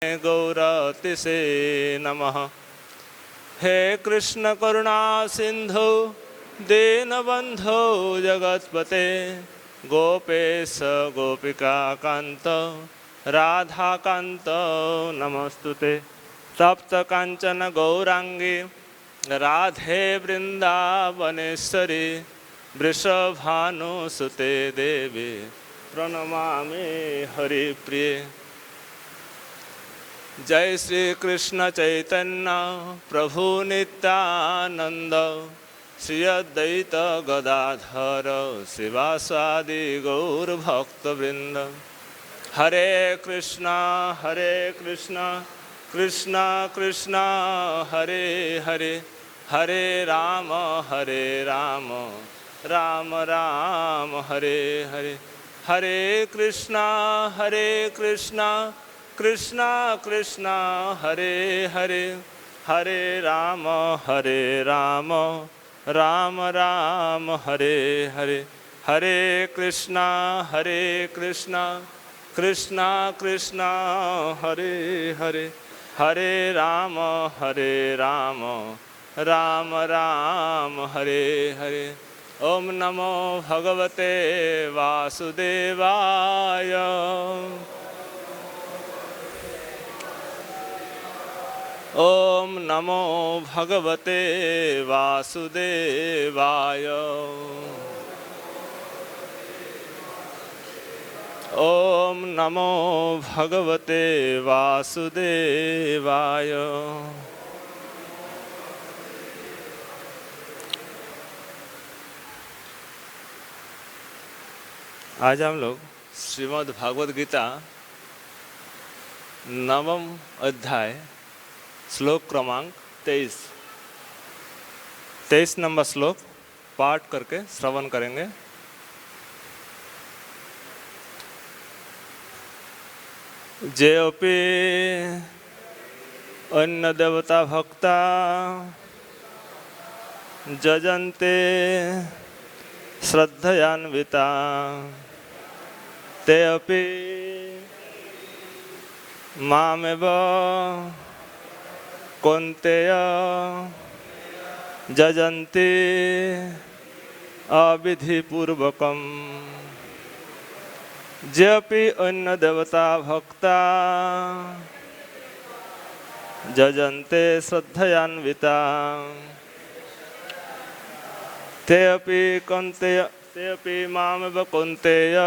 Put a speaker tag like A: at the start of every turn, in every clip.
A: गौरतिसे नमः। हे कृष्ण करुणा सिंधु दीनबंधो जगत्पते गोपेश गोपिका कांत राधा कांत नमस्तुते। तप्त कांचन गौरांगी राधे वृंदावनेश्वरी वृषभानुसुते देवी प्रणमामि हरिप्रिये। जय श्री कृष्ण चैतन्य प्रभु नित्यानंद श्री अद्वैत गदाधर शिवासादि गौरभक्तवृंद। हरे कृष्णा कृष्णा कृष्णा हरे हरे, हरे राम राम राम हरे हरे। हरे कृष्णा कृष्णा कृष्णा हरे हरे, हरे राम राम राम हरे हरे। हरे कृष्णा कृष्णा कृष्णा हरे हरे, हरे राम राम राम हरे हरे। ओम नमो भगवते वासुदेवाय। ओम नमो भगवते वासुदेवाय। ओम नमो भगवते वासुदेवाय। आज हम लोग श्रीमद् भागवत गीता नवम अध्याय श्लोक क्रमांक 23 नंबर श्लोक पाठ करके श्रवण करेंगे। जेऽपि अन्य देवता भक्ता जजन्ते श्रद्धयान्विता ते अपि मामेव कौन्तेय जजन्ति अविधिपूर्वकम्। जेऽपि अन्य देवता भक्ता जजन्ते श्रद्धयान्विता ते अपि कौन्तेय ते अपि मामेव कौन्तेय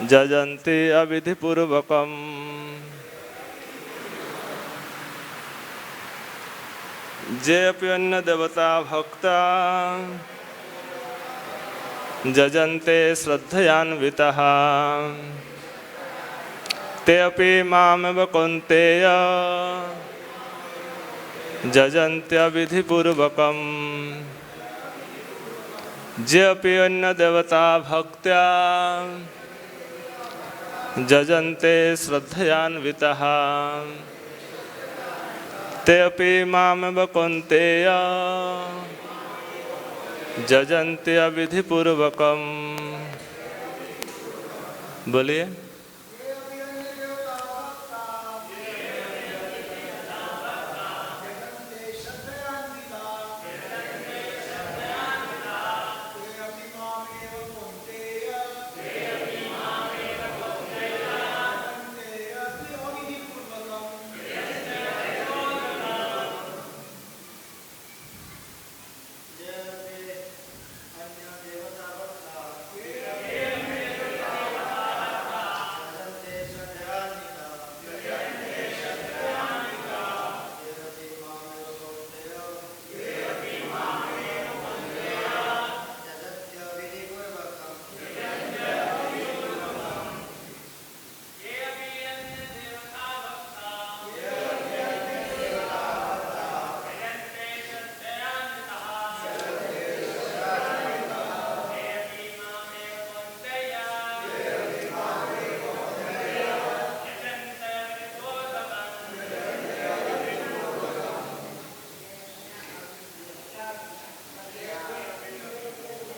A: जजन्ति अविधिपूर्वकम्। जेऽपि अन्य देवता भक्ता जजन्ते श्रद्धयान्वितः ते अपि मामेव कौन्तेय जजन्त्यविधिपूर्वकम्। जेऽपि अन्य देवता भक्त्या जजन्ते श्रद्धयान्वितः ते अपि मामेव कौन्तेय जजन्ति अविधिपूर्वकम्। बोलिए।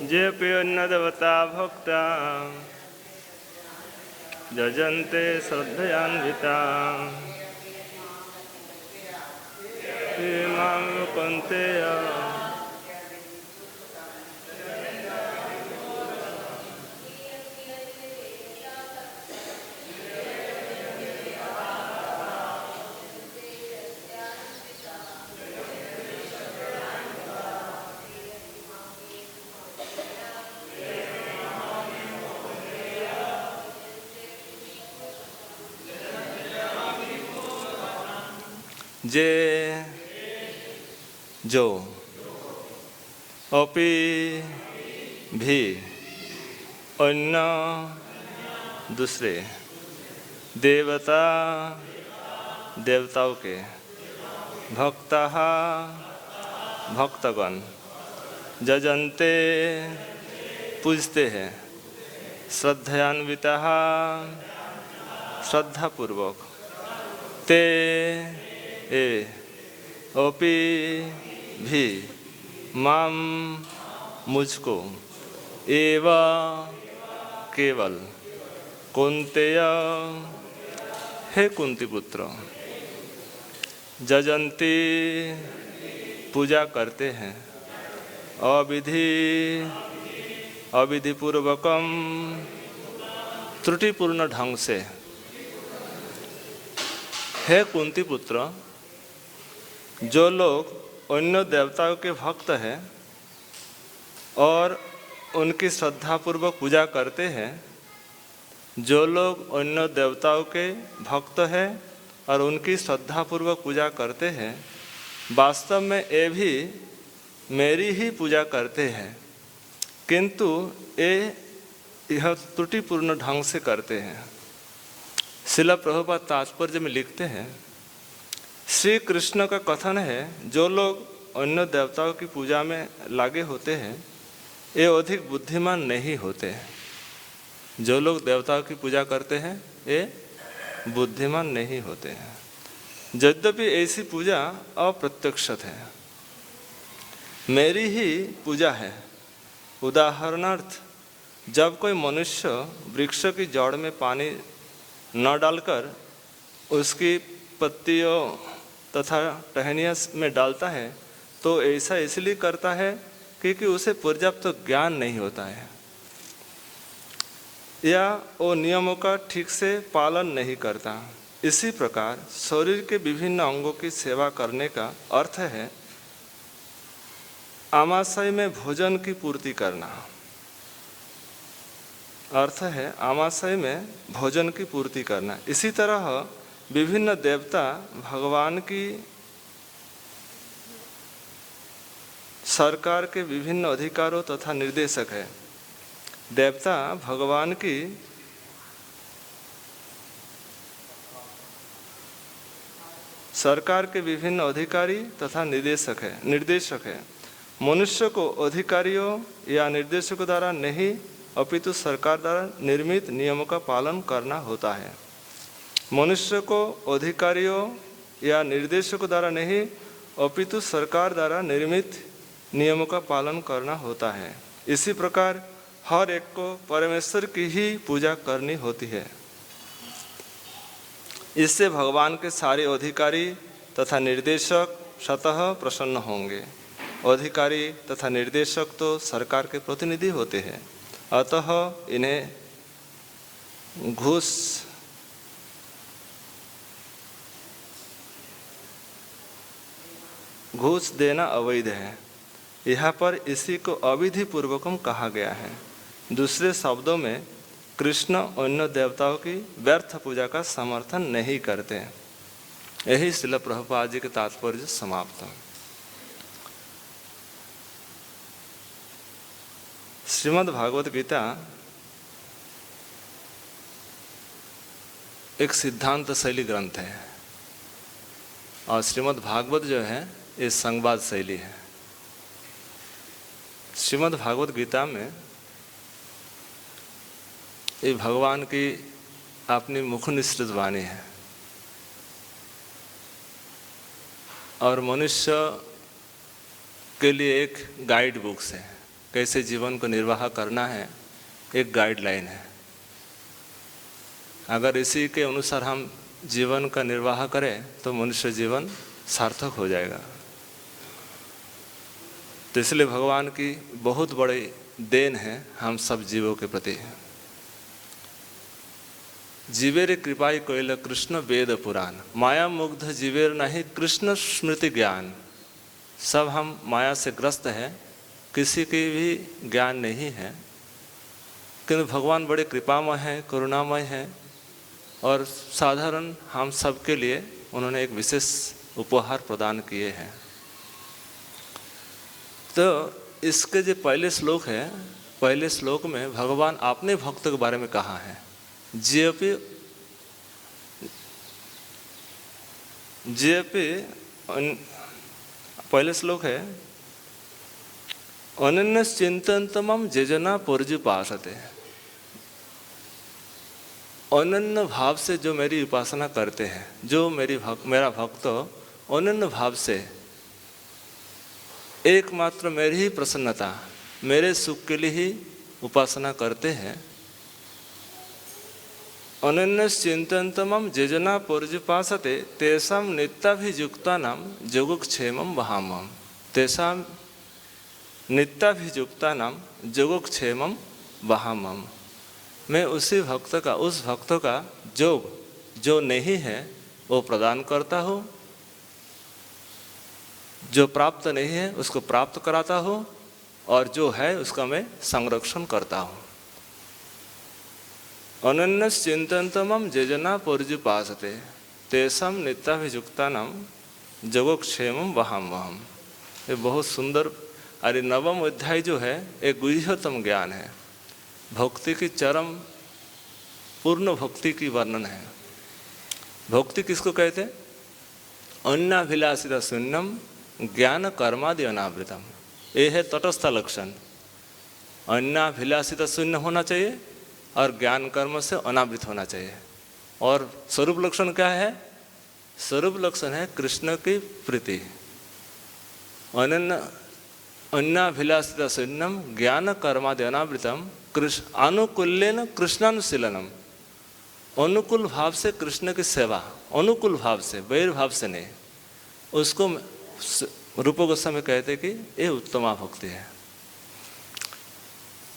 A: जेऽपि अन्य देवता भक्ता जजन्ते श्रद्धयान्विताः ते मां कौन्तेय जे जो अपि भी अन्य दूसरे देवता देवताओं के भक्ता भक्तगण जजन्ते पूजते हैं श्रद्धयान्विता श्रद्धापूर्वक ते ए अपि भी माम मुझको एव केवल कुंतेय हे कुंती पुत्र जजंती पूजा करते हैं अविधिपूर्वकम त्रुटिपूर्ण ढंग से। हे कुंती पुत्र, जो लोग अन्य देवताओं के भक्त हैं और उनकी श्रद्धापूर्वक पूजा करते हैं, जो लोग अन्य देवताओं के भक्त हैं और उनकी श्रद्धापूर्वक पूजा करते हैं, वास्तव में ये भी मेरी ही पूजा करते हैं, किंतु यह त्रुटिपूर्ण ढंग से करते हैं। श्रील प्रभुपाद तात्पर्य में लिखते हैं, श्री कृष्ण का कथन है, जो लोग अन्य देवताओं की पूजा में लगे होते हैं ये अधिक बुद्धिमान नहीं होते। जो लोग देवताओं की पूजा करते हैं ये बुद्धिमान नहीं होते हैं, यद्यपि ऐसी पूजा अप्रत्यक्षत है, मेरी ही पूजा है। उदाहरणार्थ, जब कोई मनुष्य वृक्ष की जड़ में पानी न डालकर उसकी पत्तियों तथा टहनियों में डालता है तो ऐसा इसलिए करता है क्योंकि उसे पर्याप्त ज्ञान नहीं होता है या वो नियमों का ठीक से पालन नहीं करता। इसी प्रकार शरीर के विभिन्न अंगों की सेवा करने का अर्थ है आमाशय में भोजन की पूर्ति करना। अर्थ है आमाशय में भोजन की पूर्ति करना। इसी तरह विभिन्न देवता भगवान की सरकार के विभिन्न अधिकारों तथा निर्देशक है। देवता भगवान की सरकार के विभिन्न अधिकारी तथा निर्देशक है। मनुष्य को अधिकारियों या निर्देशकों द्वारा नहीं अपितु सरकार द्वारा निर्मित नियमों का पालन करना होता है। मनुष्य को अधिकारियों या निर्देशकों द्वारा नहीं अपितु सरकार द्वारा निर्मित नियमों का पालन करना होता है। इसी प्रकार हर एक को परमेश्वर की ही पूजा करनी होती है। इससे भगवान के सारे अधिकारी तथा निर्देशक स्वतः प्रसन्न होंगे। अधिकारी तथा निर्देशक तो सरकार के प्रतिनिधि होते हैं, अतः इन्हें घूस देना अवैध है। यहाँ पर इसी को अविधि पूर्वकम कहा गया है। दूसरे शब्दों में कृष्ण अन्य देवताओं की व्यर्थ पूजा का समर्थन नहीं करते। यही श्रील प्रभुपाद जी के तात्पर्य समाप्त। श्रीमद् भागवत गीता एक सिद्धांत शैली ग्रंथ है और श्रीमद् भागवत जो है ये संवाद शैली है। श्रीमद् भागवत गीता में ये भगवान की अपनी मुखनिसृत वाणी है और मनुष्य के लिए एक गाइड बुक्स है। कैसे जीवन को निर्वाह करना है, एक गाइडलाइन है। अगर इसी के अनुसार हम जीवन का निर्वाह करें तो मनुष्य जीवन सार्थक हो जाएगा। तो इसलिए भगवान की बहुत बड़ी देन है हम सब जीवों के प्रति। जीवेर कृपाई कोयल कृष्ण वेद पुराण, माया मुग्ध जीवेर नहीं कृष्ण स्मृति ज्ञान। सब हम माया से ग्रस्त हैं, किसी की भी ज्ञान नहीं है, किंतु भगवान बड़े कृपामय हैं, करुणामय हैं और साधारण हम सब के लिए उन्होंने एक विशेष उपहार प्रदान किए हैं। तो इसके जो पहले श्लोक है, पहले श्लोक में भगवान अपने भक्त के बारे में कहा है। पहले श्लोक है अनन्य चिंतनतमम जेजना पर्युपासते। अनन्य भाव से जो मेरी उपासना करते हैं, जो मेरा भक्त अनन्य भाव से एकमात्र मेरी ही प्रसन्नता, मेरे सुख के लिए ही उपासना करते हैं। अनन्य चिंतनतमम जेजना पर्युपासते तेषां नित्याभियुक्तानां योगक्षेमं वहाम्यहम्। तेषां नित्याभियुक्तानां योगक्षेमं वहाम्यहम्। मैं उसी भक्त का, उस भक्त का योग जो नहीं है वो प्रदान करता हूँ, जो प्राप्त नहीं है उसको प्राप्त कराता हूँ, और जो है उसका मैं संरक्षण करता हूँ। अनन्य चिंतनतमम जेजना पर्युपासते तेषां नित्याभियुक्तानां योगक्षेमं वहाम्यहम्। ये बहुत सुंदर, अरे नवम अध्याय जो है एक गुह्यतम ज्ञान है, भक्ति की चरम पूर्ण भक्ति की वर्णन है। भक्ति किसको कहते हैं? अन्नाभिलाषिता शून्यम ज्ञान कर्मादि अनावृतम। ये है तटस्थ लक्षण। अन्नाभिलाषिता शून्य होना चाहिए और ज्ञान कर्म से अनावृत होना चाहिए। और स्वरूप लक्षण क्या है? स्वरूप लक्षण है कृष्ण की प्रीति। अन्नाभिलाषिता शून्यम ज्ञान कर्मादि अनावृतम अनुकूल्येन कृष्णानुशीलनम। अनुकूल भाव से कृष्ण की सेवा, अनुकूल भाव से, वैर भाव से नहीं। उसको रूप गोस्वामी कहते कि ये उत्तमा भक्ति है।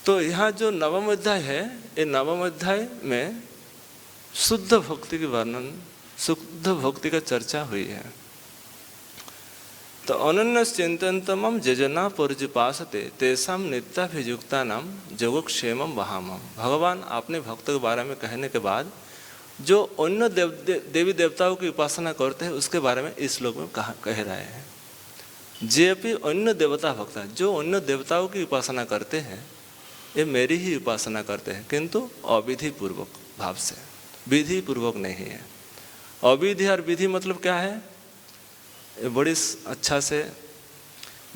A: तो यहाँ जो नवम अध्याय है, ये नवम अध्याय में शुद्ध भक्ति की वर्णन, शुद्ध भक्ति का चर्चा हुई है। तो अनन्य चिंतनतमम जेजना पर्युपासते तेषां नित्याभियुक्तानां योगक्षेमं वहाम्यहम्। भगवान अपने भक्त के बारे में कहने के बाद जो अन्य देवी देवताओं की उपासना करते हैं उसके बारे में इस श्लोक में कह रहे हैं। जे भी अन्य देवता भक्त, जो अन्य देवताओं की उपासना करते हैं ये मेरी ही उपासना करते हैं, किंतु अविधि पूर्वक भाव से, विधि पूर्वक नहीं है। अविधि और विधि मतलब क्या है? ये बड़ी अच्छा से,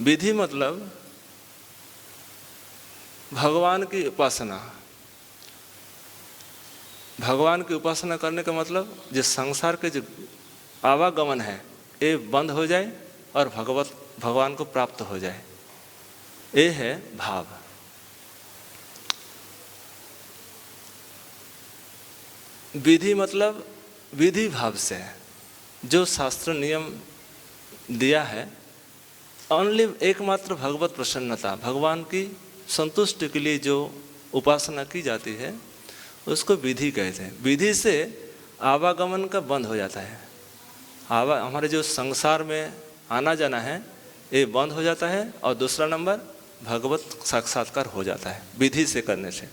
A: विधि मतलब भगवान की उपासना। भगवान की उपासना करने का मतलब जो संसार के जो आवागमन है ये बंद हो जाए और भगवान को प्राप्त हो जाए, ये है भाव। विधि मतलब विधि भाव से जो शास्त्र नियम दिया है, ओनली एकमात्र भगवत प्रसन्नता, भगवान की संतुष्टि के लिए जो उपासना की जाती है उसको विधि कहते हैं। विधि से आवागमन का बंद हो जाता है। हमारे जो संसार में आना जाना है ये बंद हो जाता है, और दूसरा नंबर भगवत साक्षात्कार हो जाता है विधि से करने से।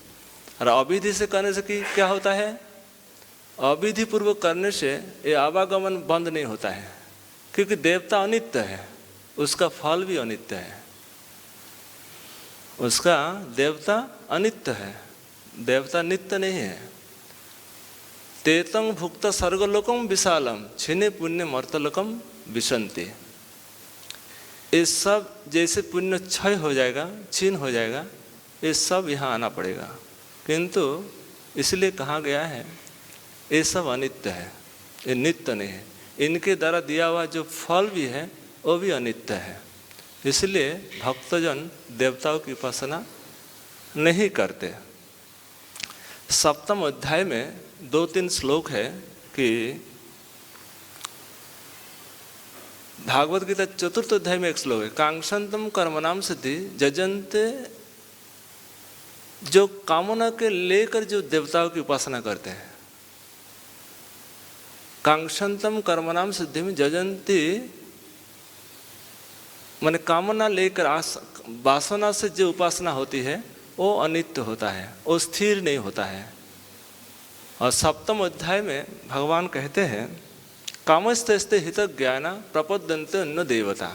A: और अविधि से करने से क्या होता है? अविधि पूर्वक करने से ये आवागमन बंद नहीं होता है, क्योंकि देवता अनित्य है, उसका फल भी अनित्य है। उसका देवता अनित्य है, देवता नित्य नहीं है। तेतं भुक्त स्वर्गलोकम विशालम छिने पुण्य मर्तलोकम विशंति। ये सब जैसे पुण्य क्षय हो जाएगा, छीन हो जाएगा, ये सब यहाँ आना पड़ेगा। किंतु इसलिए कहा गया है ये सब अनित्य है, ये नित्य नहीं है। इनके द्वारा दिया हुआ जो फल भी है वो भी अनित्य है। इसलिए भक्तजन देवताओं की उपासना नहीं करते। सप्तम अध्याय में 2-3 श्लोक है कि भागवत गीता 4th अध्याय में एक श्लोक है, कांक्षन्तम कर्मणाम सिद्धि जजन्ते, जो कामना के लेकर जो देवताओं की उपासना करते हैं, कांक्षन्तम कर्मणाम सिद्धि में जजन्ती, माने कामना लेकर वासना से जो उपासना होती है वो अनित्य होता है, वो स्थिर नहीं होता है। और 7वें अध्याय में भगवान कहते हैं, कामस्तस्ते हित ज्ञान प्रपद्यन्ते अन्य देवता,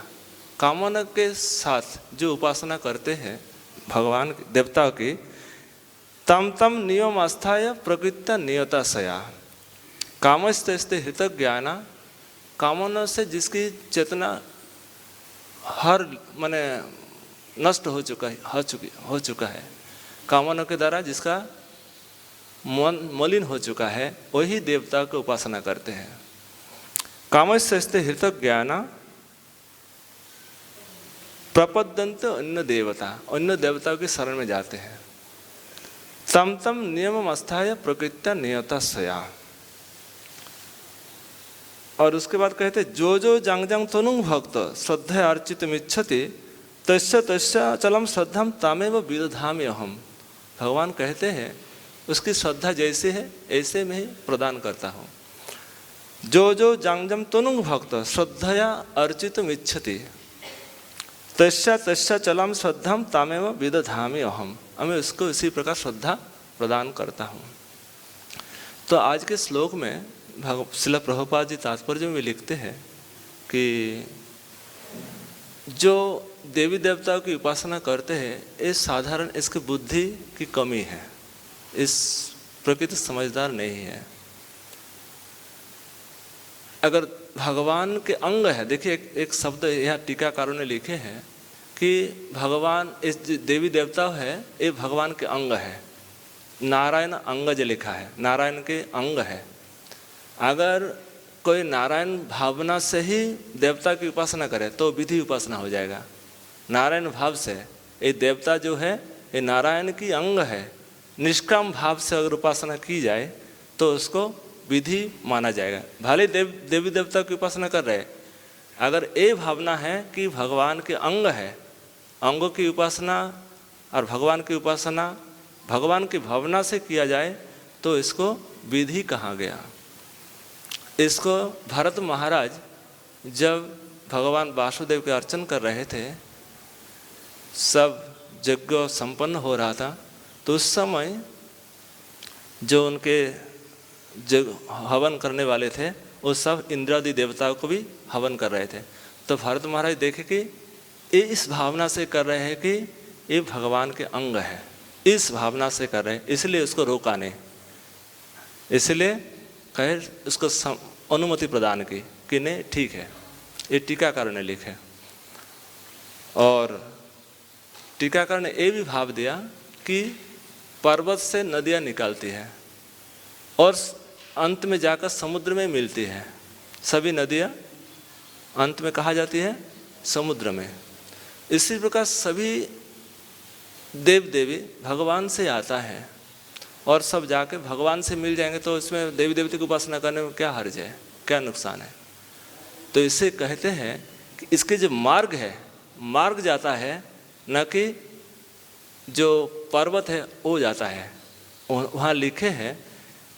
A: कामना के साथ जो उपासना करते हैं भगवान देवताओं की, तम तम नियम आस्थाय प्रकृति नियता सया, कामस्तस्ते हित ज्ञान, कामना से जिसकी चेतना हर माने नष्ट हो चुका है, कामना के द्वारा जिसका मन मलिन हो चुका है, वही देवता की उपासना करते हैं। कामस्ते हित ज्ञान प्रपद्यन्ते अन्य देवता, अन्य देवताओं की शरण में जाते हैं। तम तम नियम आस्थाय प्रकृति नियता सया, और उसके बाद कहते जो जो जंग जंग तनुंग भक्त श्रद्धा अर्चित मिच्छति तस्य तस्य चलम श्रद्धा तामेव विदधामि अहम, भगवान कहते हैं उसकी श्रद्धा जैसे है ऐसे में ही प्रदान करता हूँ। जो जो जंगजम तनुंग भक्त श्रद्धया अर्चितुम इच्छति तस्य तस्य चलम श्रद्धा तामेव विदधामि अहम, मैं उसको इसी प्रकार श्रद्धा प्रदान करता हूँ। तो आज के श्लोक में श्रील प्रभुपाद जी तात्पर्य में लिखते हैं कि जो देवी देवताओं की उपासना करते हैं ये साधारण इसकी बुद्धि की कमी है, इस प्रकृति समझदार नहीं है। अगर भगवान के अंग है, देखिए एक शब्द यहाँ टीकाकारों ने लिखे हैं कि भगवान इस देवी देवता है ये भगवान के अंग है, नारायण अंग जो लिखा है, नारायण के अंग है। अगर कोई नारायण भावना से ही देवता की उपासना करे तो विधि उपासना हो जाएगा। नारायण भाव से ये देवता जो है ये नारायण की अंग है, निष्काम भाव से अगर उपासना की जाए तो उसको विधि माना जाएगा। भले देवी देवता की उपासना कर रहे, अगर ये भावना है कि भगवान के अंग है, अंगों की उपासना और भगवान की उपासना भगवान की भावना से किया जाए तो इसको विधि कहा गया। इसको भरत महाराज जब भगवान वासुदेव के अर्चन कर रहे थे, सब यज्ञ संपन्न हो रहा था, तो उस समय जो उनके हवन करने वाले थे वो सब इंद्रादि देवताओं को भी हवन कर रहे थे। तो भरत महाराज देखे कि ये इस भावना से कर रहे हैं कि ये भगवान के अंग है, इस भावना से कर रहे हैं, इसलिए उसको रोका नहीं, इसलिए कहे उसको अनुमति प्रदान की कि नहीं ठीक है। ये टीकाकार ने लिखे, और टीकाकार ने ये भी भाव दिया कि पर्वत से नदियाँ निकलती हैं और अंत में जाकर समुद्र में मिलती है। सभी नदियाँ अंत में कहा जाती है समुद्र में। इसी प्रकार सभी देव देवी भगवान से आता है और सब जाके भगवान से मिल जाएंगे, तो इसमें देवी देवता की उपासना करने में क्या हर्ज है, क्या नुकसान है। तो इसे कहते हैं कि इसके जो मार्ग है, मार्ग जाता है, न कि जो पर्वत है वो जाता है। वहाँ लिखे हैं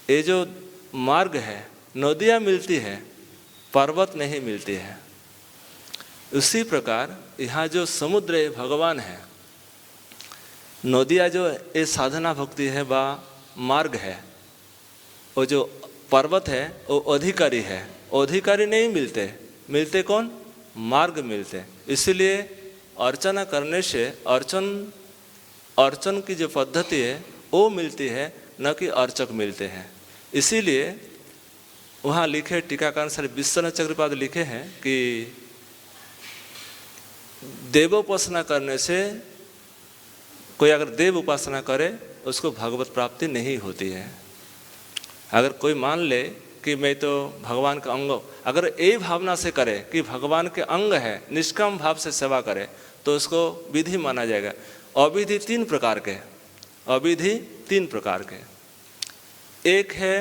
A: ये जो मार्ग है, नदियाँ मिलती है, पर्वत नहीं मिलती है। उसी प्रकार यहाँ जो समुद्र है भगवान है, नदियाँ जो ये साधना भक्ति है व मार्ग है, वो जो पर्वत है वो अधिकारी है, अधिकारी नहीं मिलते, मिलते कौन, मार्ग मिलते। इसलिए अर्चना करने से अर्चन की जो पद्धति है वो मिलती है, न कि अर्चक मिलते हैं। इसीलिए वहाँ लिखे टीकाकार श्री विश्वनाथ चक्रपाद लिखे हैं कि देवोपासना करने से कोई अगर देव उपासना करे उसको भगवत प्राप्ति नहीं होती है। अगर कोई मान ले कि मैं तो भगवान का अंग, अगर ये भावना से करे कि भगवान के अंग है, निष्काम भाव से सेवा करे, तो उसको विधि माना जाएगा। अविधि 3 प्रकार के, अविधि 3 प्रकार के। एक है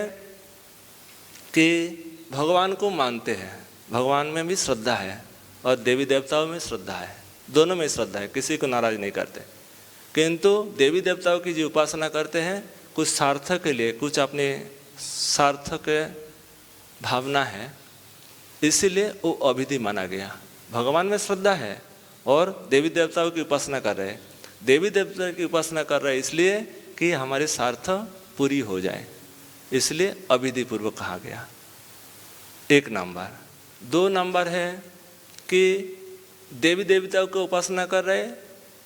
A: कि भगवान को मानते हैं, भगवान में भी श्रद्धा है और देवी देवताओं में श्रद्धा है, दोनों में श्रद्धा है, किसी को नाराज नहीं करते। किंतु देवी देवताओं की जो उपासना करते हैं कुछ सार्थक के लिए, कुछ अपने सार्थक भावना है, इसीलिए वो अविधि माना गया। भगवान में श्रद्धा है और देवी देवताओं की उपासना कर रहे हैं। देवी देवता की उपासना कर रहे हैं इसलिए कि हमारी सार्थ पूरी हो जाए, इसलिए अविधि पूर्वक कहा गया। एक नंबर। दो नंबर है कि देवी देवताओं की उपासना कर रहे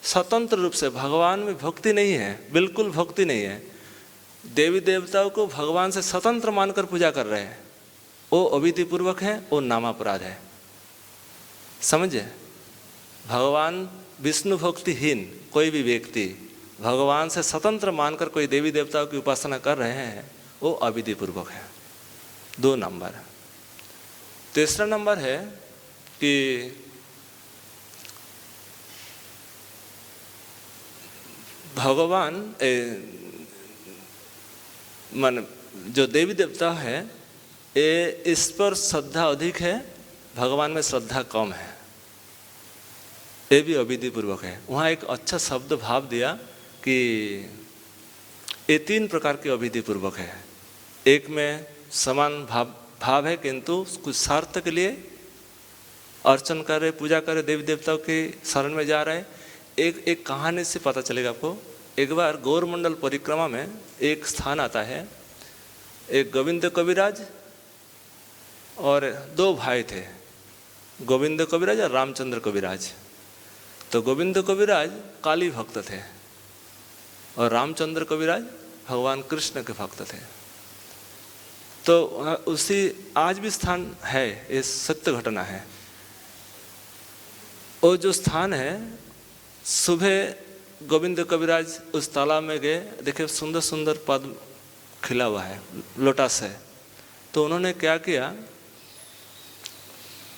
A: स्वतंत्र रूप से, भगवान में भक्ति नहीं है, बिल्कुल भक्ति नहीं है, देवी देवताओं को भगवान से स्वतंत्र मानकर पूजा कर रहे हैं, वो अविधि पूर्वक है, वो नामापराध है। समझे? भगवान विष्णु भक्तिहीन कोई भी व्यक्ति भगवान से स्वतंत्र मानकर कोई देवी देवताओं की उपासना कर रहे हैं, वो अविधि पूर्वक है। 2 नंबर। तीसरा नंबर है कि भगवान मन जो देवी देवता है इस पर श्रद्धा अधिक है, भगवान में श्रद्धा कम है, ये भी अविधि पूर्वक है। वहाँ एक अच्छा शब्द भाव दिया कि ये 3 प्रकार की अविधि पूर्वक है। एक में समान भाव है किंतु कुछ स्वार्थ के लिए अर्चन कर रहे, पूजा कर रहे, देवी देवताओं के शरण में जा रहे। एक कहानी से पता चलेगा आपको। एक बार गौरमंडल परिक्रमा में एक स्थान आता है, एक गोविंद कविराज और 2 भाई थे, गोविंद कविराज और रामचंद्र कविराज। तो गोविंद कविराज काली भक्त थे और रामचंद्र कविराज भगवान कृष्ण के भक्त थे। तो उसी आज भी स्थान है, ये सत्य घटना है। वो जो स्थान है, सुबह गोविंद कविराज उस तालाब में गए, देखे सुंदर सुंदर पद्म खिला हुआ है, लोटस है। तो उन्होंने क्या किया,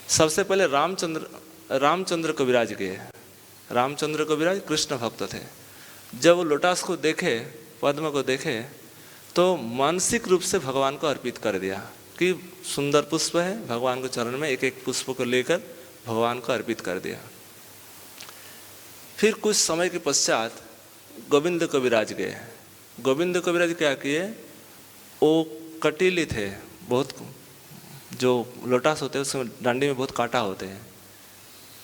A: सबसे पहले रामचंद्र कविराज गए। रामचंद्र कविराज कृष्ण भक्त थे। जब वो लोटस को देखे, पद्म को देखे, तो मानसिक रूप से भगवान को अर्पित कर दिया कि सुंदर पुष्प है, भगवान के चरण में एक एक पुष्प को लेकर भगवान को अर्पित कर दिया। फिर कुछ समय के पश्चात गोविंद कविराज गए। गोविंद कविराज क्या किए, वो कटीले थे बहुत, जो लोटस होते हैं उसमें डंडी में बहुत कांटा होते हैं,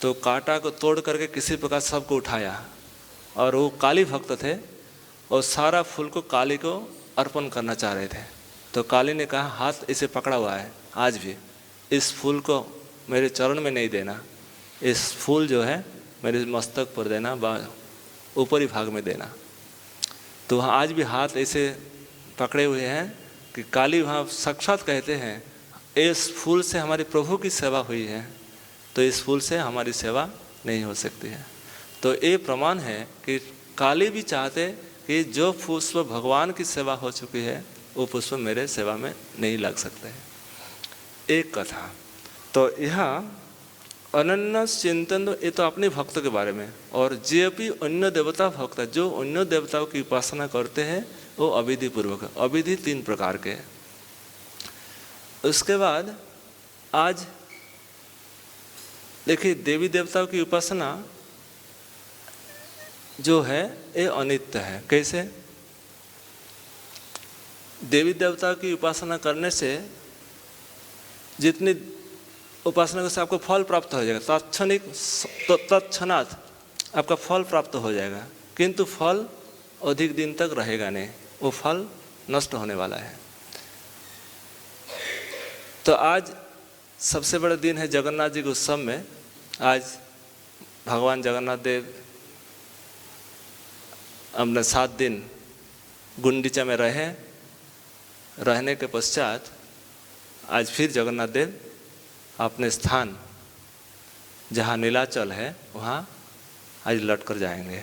A: तो कांटा को तोड़ करके किसी प्रकार सबको उठाया। और वो काली भक्त थे और सारा फूल को काली को अर्पण करना चाह रहे थे। तो काली ने कहा, हाथ इसे पकड़ा हुआ है, आज भी इस फूल को मेरे चरण में नहीं देना, इस फूल जो है मेरे मस्तक पर देना, ऊपरी भाग में देना। तो वहाँ आज भी हाथ ऐसे पकड़े हुए हैं कि काली वहाँ साक्षात कहते हैं, इस फूल से हमारे प्रभु की सेवा हुई है, तो इस फूल से हमारी सेवा नहीं हो सकती है। तो ये प्रमाण है कि काली भी चाहते कि जो पुष्प भगवान की सेवा हो चुकी है, वो पुष्प मेरे सेवा में नहीं लग सकते हैं। एक कथा। तो यहाँ अनन्य चिंतन, ये तो अपने भक्त के बारे में, और जे भी अन्य देवता भक्त, जो अन्य देवताओं की उपासना करते हैं, वो अविधि पूर्वक है। अविधि 3 प्रकार के। उसके बाद आज देखिए, देवी देवताओं की उपासना जो है ये अनित्य है। कैसे? देवी देवताओं की उपासना करने से जितनी उपासना से आपको फल प्राप्त हो जाएगा, तत्क्षणात आपका फल प्राप्त हो जाएगा, किंतु फल अधिक दिन तक रहेगा नहीं, वो फल नष्ट होने वाला है। तो आज सबसे बड़ा दिन है जगन्नाथ जी के उत्सव में। आज भगवान जगन्नाथ देव अपने 7 दिन गुंडीचा में रहने के पश्चात आज फिर जगन्नाथ देव अपने स्थान जहाँ नीलाचल है वहाँ आज लौट कर जाएंगे।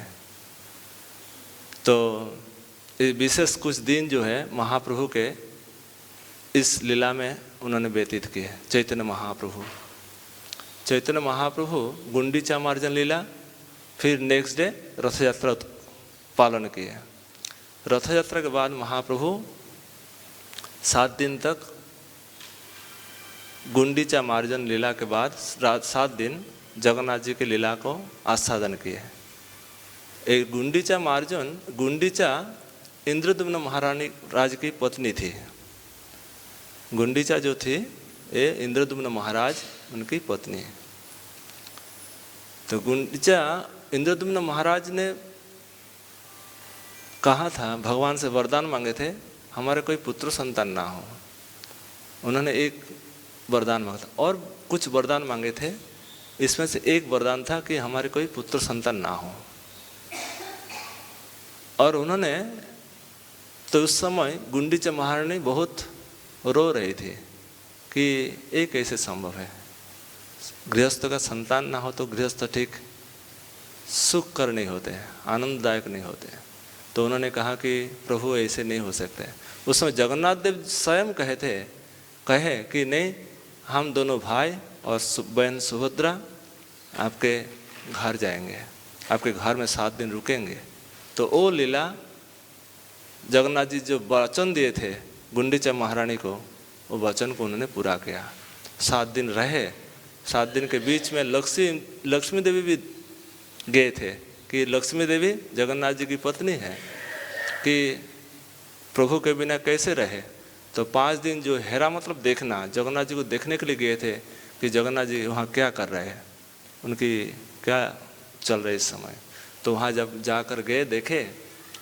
A: तो विशेष कुछ दिन जो है महाप्रभु के इस लीला में उन्होंने व्यतीत किए। चैतन्य महाप्रभु गुंडीचा मार्जन लीला, फिर नेक्स्ट डे रथ यात्रा पालन किए। रथ यात्रा के बाद महाप्रभु 7 दिन तक गुंडीचा मार्जन लीला के बाद 7 दिन जगन्नाथ जी की लीला को आस्वादन किए। एक गुंडीचा मार्जन, गुंडीचा इंद्रद्युम्न महारानी राज की पत्नी थी। गुंडीचा जो थी ये इंद्रद्युम्न महाराज उनकी पत्नी है। तो गुंडीचा इंद्रद्युम्न महाराज ने कहा था, भगवान से वरदान मांगे थे, हमारे कोई पुत्र संतान ना हो। उन्होंने एक वरदान मांगा था और कुछ वरदान मांगे थे। इसमें से एक वरदान था कि हमारे कोई पुत्र संतान ना हो। और उन्होंने तो उस समय गुंडीचा महारानी बहुत रो रही थी कि ये कैसे संभव है, गृहस्थ का संतान ना हो तो गृहस्थ ठीक सुख कर नहीं होते हैं, आनंददायक नहीं होते हैं। तो उन्होंने कहा कि प्रभु ऐसे नहीं हो सकते। उस समय जगन्नाथ देव स्वयं कहे कि नहीं, हम दोनों भाई और बहन सुभद्रा आपके घर जाएंगे, आपके घर में 7 दिन रुकेंगे। तो वो लीला जगन्नाथ जी जो वचन दिए थे गुंडीचा महारानी को, वो वचन को उन्होंने पूरा किया। 7 दिन रहे। 7 दिन के बीच में लक्ष्मी देवी भी गए थे कि लक्ष्मी देवी जगन्नाथ जी की पत्नी है कि प्रभु के बिना कैसे रहे। तो 5 दिन जो हेरा मतलब देखना, जगन्नाथ जी को देखने के लिए गए थे कि जगन्नाथ जी वहाँ क्या कर रहे हैं, उनकी क्या चल रही इस समय। तो वहाँ जब जाकर गए देखे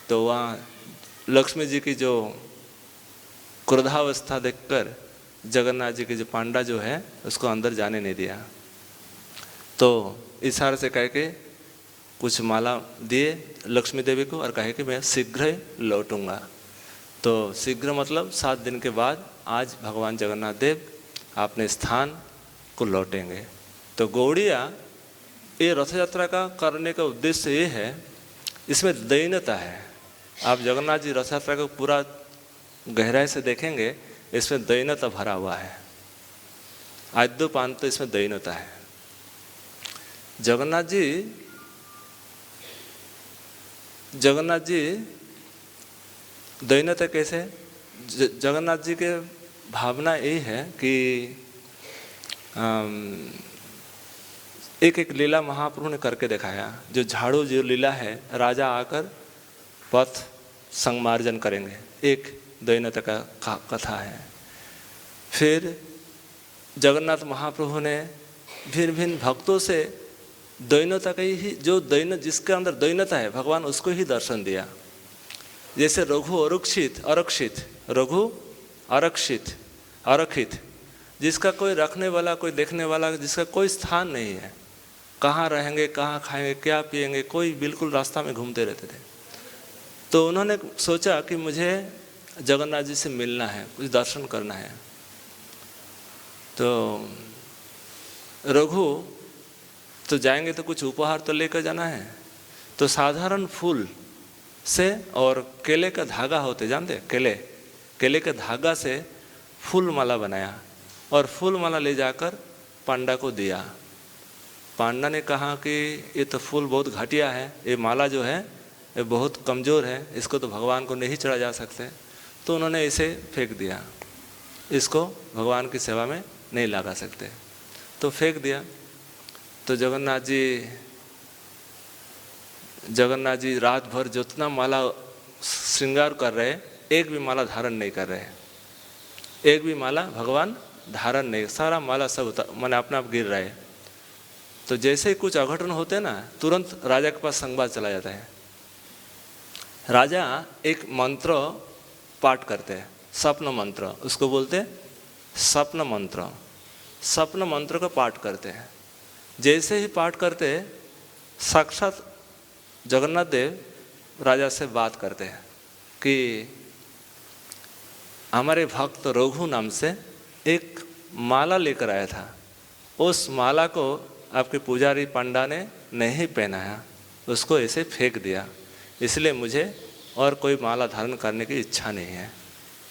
A: तो वहाँ लक्ष्मी जी की जो क्रोधावस्था देखकर जगन्नाथ जी की जो पांडा जो है उसको अंदर जाने नहीं दिया। तो इशारे से कह के कुछ माला दिए लक्ष्मी देवी को और कहे कि मैं शीघ्र ही लौटूंगा। तो शीघ्र मतलब 7 दिन के बाद आज भगवान जगन्नाथ देव अपने स्थान को लौटेंगे। तो गौड़िया ये रथ यात्रा का करने का उद्देश्य ये है, इसमें दैन्यता है। आप जगन्नाथ जी रथ यात्रा को पूरा गहराई से देखेंगे, इसमें दैन्यता भरा हुआ है। आद्योपांत इसमें दैन्यता है। जगन्नाथ जी दैन्यता कैसे? जगन्नाथ जी के भावना यही है कि एक लीला महाप्रभु ने करके दिखाया। जो झाड़ू जो लीला है, राजा आकर पथ संमार्जन करेंगे, एक दैन्यता का कथा है। फिर जगन्नाथ महाप्रभु ने भिन्न भिन्न भक्तों से दैन्यता का ही, जो दैन्य जिसके अंदर दैन्यता है भगवान उसको ही दर्शन दिया। जैसे रघु आरक्षित, जिसका कोई रखने वाला, कोई देखने वाला, जिसका कोई स्थान नहीं है, कहाँ रहेंगे, कहाँ खाएंगे, क्या पिएंगे, कोई बिल्कुल रास्ता में घूमते रहते थे। तो उन्होंने सोचा कि मुझे जगन्नाथ जी से मिलना है, कुछ दर्शन करना है। तो रघु तो जाएंगे तो कुछ उपहार तो लेकर जाना है। तो साधारण फूल से और केले का धागा होते, जानते, केले के धागा से फूल माला बनाया और फूल माला ले जाकर पांडा को दिया। पांडा ने कहा कि ये तो फूल बहुत घटिया है, ये माला जो है ये बहुत कमज़ोर है, इसको तो भगवान को नहीं चढ़ा जा सकते। तो उन्होंने इसे फेंक दिया, इसको भगवान की सेवा में नहीं लगा सकते, तो फेंक दिया। तो जगन्नाथ जी रात भर जितना माला श्रृंगार कर रहे, एक भी माला धारण नहीं कर रहे, एक भी माला भगवान धारण नहीं, सारा माला सब मैंने अपने आप गिर रहा है। तो जैसे ही कुछ अघटन होते हैं ना, तुरंत राजा के पास संवाद चला जाता है। राजा एक मंत्र पाठ करते हैं, स्वप्न मंत्र, उसको बोलते हैं स्वप्न मंत्र। स्वप्न मंत्र का पाठ करते हैं। जैसे ही पाठ करते साक्षात जगन्नाथ देव राजा से बात करते हैं कि हमारे भक्त रघु नाम से एक माला लेकर आया था, उस माला को आपके पुजारी पंडा ने नहीं पहनाया, उसको ऐसे फेंक दिया, इसलिए मुझे और कोई माला धारण करने की इच्छा नहीं है।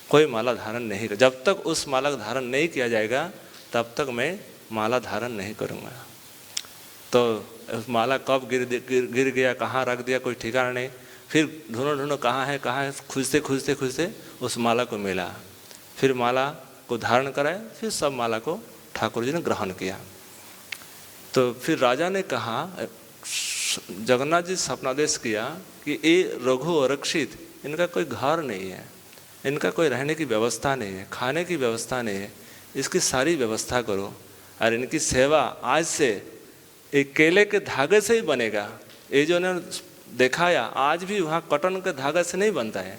A: कोई माला धारण नहीं, जब तक उस माला का धारण नहीं किया जाएगा तब तक मैं माला धारण नहीं करूँगा। तो माला कब गिर गया, कहाँ रख दिया, कोई ठिकाना नहीं। फिर ढूंढो कहाँ है, खोजते उस माला को मिला। फिर माला को धारण कराए, फिर सब माला को ठाकुर जी ने ग्रहण किया। तो फिर राजा ने कहा, जगन्नाथ जी स्वप्नादेश किया कि ये रघु और रक्षित, इनका कोई घर नहीं है, इनका कोई रहने की व्यवस्था नहीं है, खाने की व्यवस्था नहीं है, इसकी सारी व्यवस्था करो और इनकी सेवा आज से एक केले के धागे से ही बनेगा। ये जो ने दिखाया, आज भी वहाँ कॉटन के धागा से नहीं बनता है।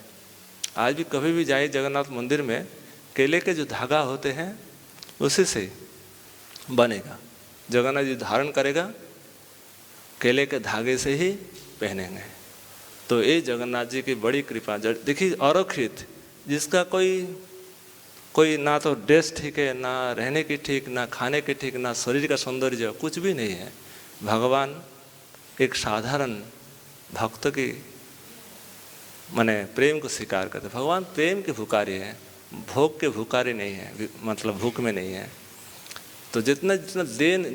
A: आज भी कभी भी जाए जगन्नाथ मंदिर में, केले के जो धागा होते हैं उसी से बनेगा। जगन्नाथ जी धारण करेगा, केले के धागे से ही पहनेंगे। तो ये जगन्नाथ जी की बड़ी कृपा। देखिए अरक्षित, जिसका कोई ना तो ड्रेस ठीक है, ना रहने की ठीक, ना खाने की ठीक, ना शरीर का सौंदर्य, कुछ भी नहीं है। भगवान एक साधारण भक्त की माने प्रेम को स्वीकार करते। भगवान प्रेम के भुखारी है, भोग के भुखारी नहीं है, मतलब भूख में नहीं है। तो जितना जितना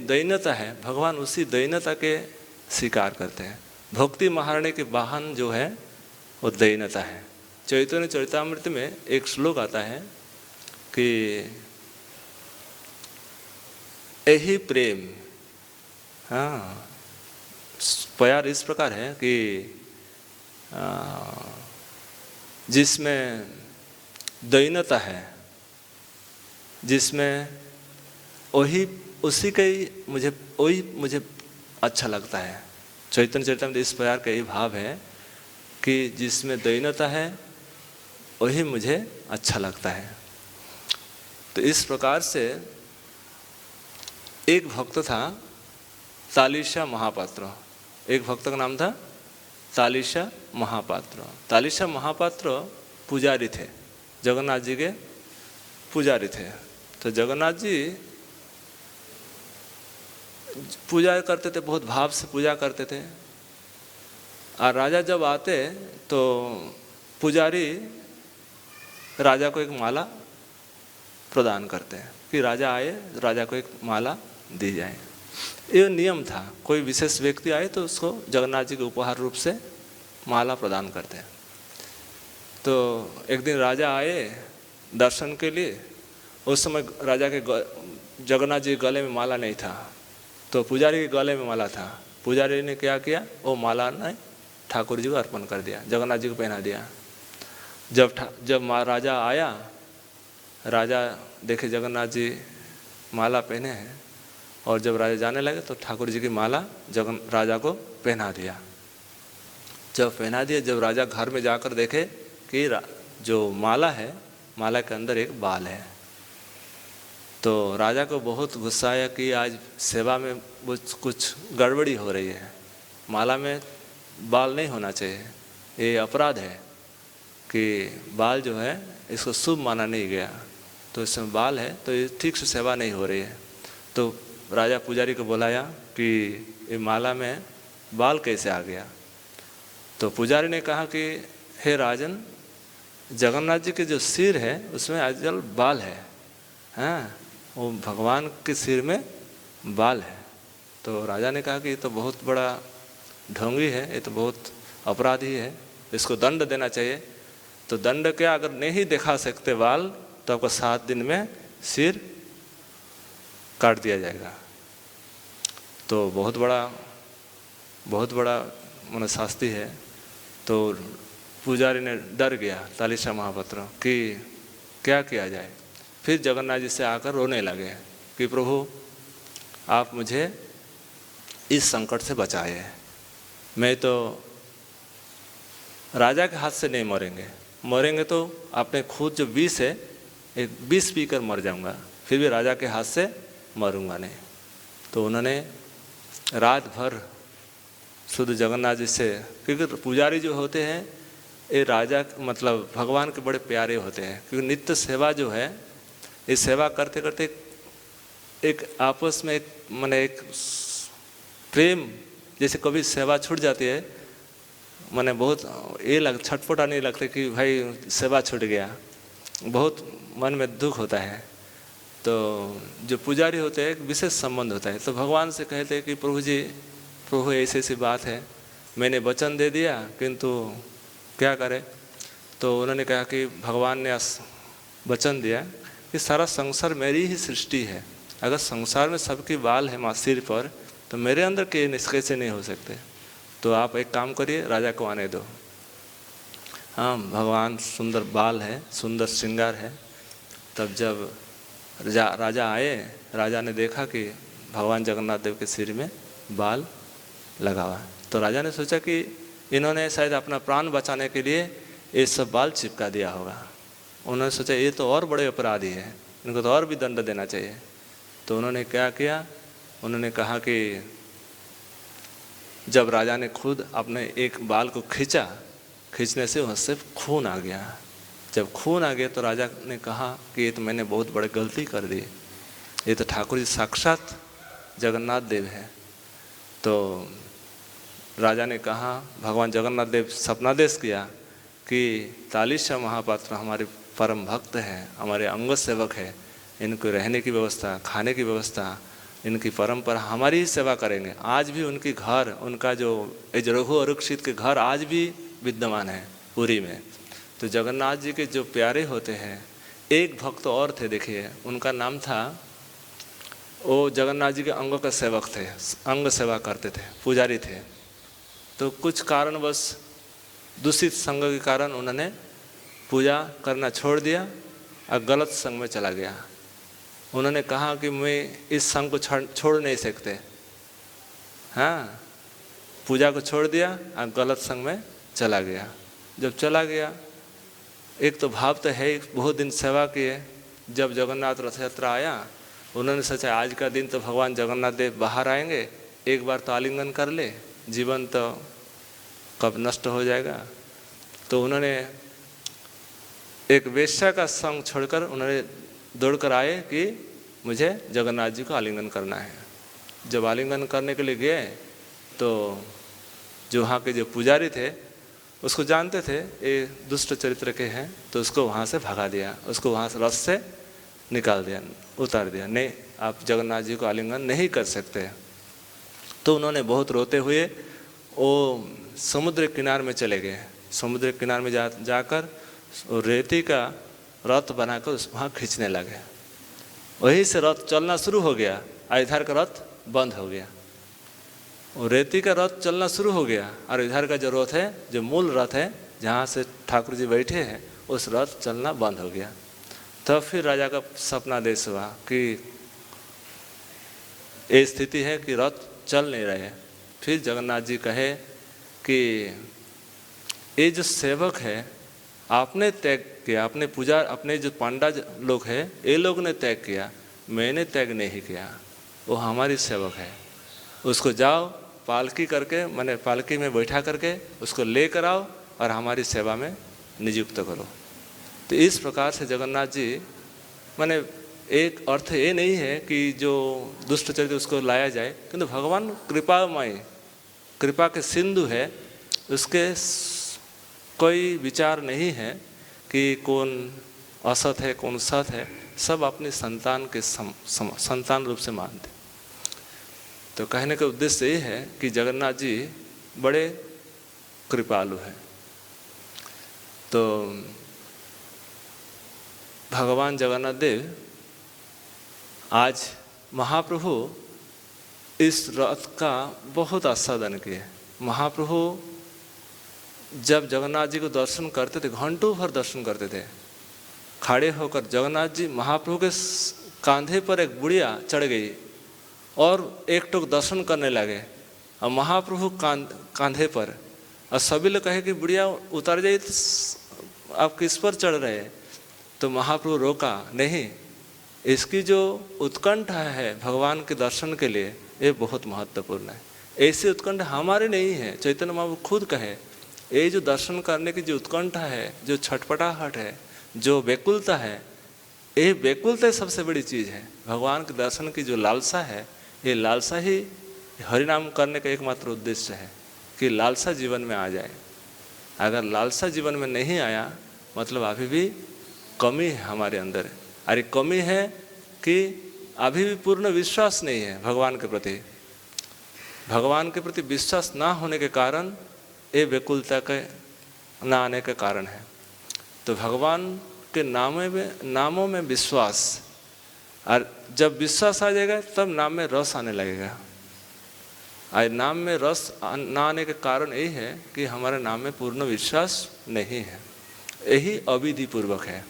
A: दैन्यता है, भगवान उसी दैन्यता के स्वीकार करते हैं। भक्ति महारणे के वाहन जो है वो दैन्यता है। चैतन्य चरितामृत में एक श्लोक आता है कि यही प्रेम, हाँ, प्यार इस प्रकार है कि जिसमें दैन्यता है, जिसमें उसी का ही मुझे अच्छा लगता है। चैतन्य चरितामृत इस प्यार का यही भाव है कि जिसमें दैन्यता है वही मुझे अच्छा लगता है। तो इस प्रकार से एक भक्त था तालिशा महापात्र। एक भक्त का नाम था तालिशा महापात्र। तालिशा महापात्र पुजारी थे, जगन्नाथ जी के पुजारी थे। तो जगन्नाथ जी पूजा करते थे, बहुत भाव से पूजा करते थे। और राजा जब आते तो पुजारी राजा को एक माला प्रदान करते हैं कि राजा आए, राजा को एक माला दी जाए। ये नियम था। कोई विशेष व्यक्ति आए तो उसको जगन्नाथ जी के उपहार रूप से माला प्रदान करते हैं। तो एक दिन राजा आए दर्शन के लिए। उस समय राजा के जगन्नाथ जी के गले में माला नहीं था, तो पुजारी के गले में माला था। पुजारी ने क्या किया, वो माला ने ठाकुर जी को अर्पण कर दिया, जगन्नाथ जी को पहना दिया। जब राजा आया, राजा देखे जगन्नाथ जी माला पहने हैं, और जब राजा जाने लगे तो ठाकुर जी की माला राजा को पहना दिया। जब पहना दिया, जब राजा घर में जाकर देखे कि जो माला है, माला के अंदर एक बाल है, तो राजा को बहुत गुस्सा आया कि आज सेवा में कुछ गड़बड़ी हो रही है। माला में बाल नहीं होना चाहिए, ये अपराध है कि बाल जो है इसको शुभ माना नहीं गया। तो इसमें बाल है तो ये ठीक से सेवा नहीं हो रही है। तो राजा पुजारी को बुलाया कि ये माला में बाल कैसे आ गया। तो पुजारी ने कहा कि हे राजन, जगन्नाथ जी के जो सिर है उसमें आजकल बाल है, हाँ, वो भगवान के सिर में बाल है। तो राजा ने कहा कि ये तो बहुत बड़ा ढोंगी है, ये तो बहुत अपराधी है, इसको दंड देना चाहिए। तो दंड क्या, अगर नहीं दिखा सकते बाल तो आपको 7 दिन में सिर काट दिया जाएगा। तो बहुत बड़ा मन शास्ति है। तो पुजारी ने डर गया, तालिशा महापात्र, कि क्या किया जाए। फिर जगन्नाथ जी से आकर रोने लगे कि प्रभु आप मुझे इस संकट से बचाए। मैं तो राजा के हाथ से नहीं मरेंगे तो आपने खुद जो विष है, एक विष पीकर मर जाऊंगा, फिर भी राजा के हाथ से मरूंगा नहीं। तो उन्होंने रात भर शुद्ध जगन्नाथ जी से, क्योंकि पुजारी जो होते हैं ये राजा मतलब भगवान के बड़े प्यारे होते हैं, क्योंकि नित्य सेवा जो है, ये सेवा करते करते एक आपस में एक प्रेम, जैसे कभी सेवा छूट जाती है, मैंने बहुत ये छटपटा नहीं लगता कि भाई सेवा छूट गया, बहुत मन में दुख होता है। तो जो पुजारी होते हैं एक विशेष संबंध होता है। तो भगवान से कहते हैं कि प्रभु ऐसी ऐसी बात है, मैंने वचन दे दिया किंतु क्या करें। तो उन्होंने कहा कि भगवान ने वचन दिया कि सारा संसार मेरी ही सृष्टि है, अगर संसार में सबकी बाल है माँ सिर पर, तो मेरे अंदर के कैसे नहीं हो सकते। तो आप एक काम करिए, राजा को आने दो। हाँ, भगवान सुंदर बाल है, सुंदर श्रृंगार है। तब जब राजा आए, राजा ने देखा कि भगवान जगन्नाथ देव के सिर में बाल लगा हुआ है, तो राजा ने सोचा कि इन्होंने शायद अपना प्राण बचाने के लिए ये सब बाल चिपका दिया होगा। उन्होंने सोचा ये तो और बड़े अपराधी हैं, इनको तो और भी दंड देना चाहिए। तो उन्होंने क्या किया, उन्होंने कहा कि जब राजा ने खुद अपने एक बाल को खींचने से उससे खून आ गया। जब खून आ गया तो राजा ने कहा कि ये तो मैंने बहुत बड़ी गलती कर दी, ये तो ठाकुर जी साक्षात जगन्नाथ देव है। तो राजा ने कहा, भगवान जगन्नाथ देव सपनादेश किया कि तालिशा महापात्र हमारे परम भक्त हैं, हमारे अंग सेवक है, इनको रहने की व्यवस्था, खाने की व्यवस्था, इनकी परंपरा हमारी ही सेवा करेंगे। आज भी उनकी घर, उनका जो रघु अरुक्षित के घर आज भी विद्यमान है पुरी में। तो जगन्नाथ जी के जो प्यारे होते हैं, एक भक्त और थे, देखिए उनका नाम था, वो जगन्नाथ जी के अंगों का सेवक थे, अंग सेवा करते थे, पुजारी थे। तो कुछ कारणवश दूषित संग के कारण उन्होंने पूजा करना छोड़ दिया और गलत संग में चला गया। उन्होंने कहा कि मैं इस संग को छोड़ नहीं सकते। हाँ, पूजा को छोड़ दिया और गलत संग में चला गया। जब चला गया, एक तो भाव तो है, बहुत दिन सेवा किए। जब जगन्नाथ रथ यात्रा आया, उन्होंने सोचा आज का दिन तो भगवान जगन्नाथ देव बाहर आएंगे, एक बार तो आलिंगन कर ले, जीवन तो कब नष्ट हो जाएगा। तो उन्होंने एक वेश्या का संग छोड़कर उन्होंने दौड़कर आए कि मुझे जगन्नाथ जी को आलिंगन करना है। जब आलिंगन करने के लिए गए तो जो वहाँ के जो पुजारी थे उसको जानते थे ये दुष्ट चरित्र के हैं, तो उसको वहाँ से भगा दिया, उसको वहाँ से रथ से निकाल दिया, उतार दिया, नहीं आप जगन्नाथ जी को आलिंगन नहीं कर सकते। तो उन्होंने बहुत रोते हुए वो समुद्र किनार में चले गए। समुद्र किनार में जाकर रेती का रथ बनाकर वहाँ खींचने लगे। वहीं से रथ चलना शुरू हो गया, इधर का रथ बंद हो गया। और रेती का रथ चलना शुरू हो गया और इधर का जो रथ है, जो मूल रथ है जहाँ से ठाकुर जी बैठे हैं, उस रथ चलना बंद हो गया। तब फिर राजा का सपनादेश हुआ कि ये स्थिति है कि रथ चल नहीं रहे। फिर जगन्नाथ जी कहे कि ये जो सेवक है आपने त्याग किया, अपने पूजा, अपने जो पांडा लोग हैं ये लोग ने त्याग किया, मैंने त्याग नहीं किया, वो हमारी सेवक है। उसको जाओ पालकी करके, मैंने पालकी में बैठा करके उसको लेकर आओ और हमारी सेवा में नियुक्त करो। तो इस प्रकार से जगन्नाथ जी, मैंने एक अर्थ ये नहीं है कि जो दुष्ट चरित्र उसको लाया जाए, किंतु भगवान कृपामय, कृपा के सिंधु है, उसके कोई विचार नहीं है कि कौन असत है कौन सत है, सब अपने संतान के संतान रूप से मानते। तो कहने का उद्देश्य ये है कि जगन्नाथ जी बड़े कृपालु हैं। तो भगवान जगन्नाथ देव आज महाप्रभु इस रथ का बहुत आस्वादन किए। महाप्रभु जब जगन्नाथ जी को दर्शन करते थे, घंटों भर दर्शन करते थे, खड़े होकर जगन्नाथ जी, महाप्रभु के कंधे पर एक बुढ़िया चढ़ गई और एक टोक दर्शन करने लगे और महाप्रभु कंधे पर, और सभी लोग कहे कि बुढ़िया उतर जाइए, तो आप किस पर चढ़ रहे हैं? तो महाप्रभु रोका, नहीं, इसकी जो उत्कंठा है भगवान के दर्शन के लिए ये बहुत महत्वपूर्ण है। ऐसी उत्कंठा हमारे नहीं है। चैतन्य महाप्रभु खुद कहे, ये जो दर्शन करने की जो उत्कंठा है, जो छटपटाहट है, जो व्याकुलता है, ये व्याकुलता सबसे बड़ी चीज़ है। भगवान के दर्शन की जो लालसा है, ये लालसा ही हरिनाम करने का एकमात्र उद्देश्य है कि लालसा जीवन में आ जाए। अगर लालसा जीवन में नहीं आया, मतलब अभी भी कमी है हमारे अंदर। अरे कमी है कि अभी भी पूर्ण विश्वास नहीं है भगवान के प्रति। भगवान के प्रति विश्वास ना होने के कारण ये व्याकुलता के ना आने का कारण है। तो भगवान के नामों में विश्वास, और जब विश्वास आ जाएगा तब नाम में रस आने लगेगा। आज नाम में रस ना आने के कारण यही है कि हमारे नाम में पूर्ण विश्वास नहीं है। यही अविधि पूर्वक है।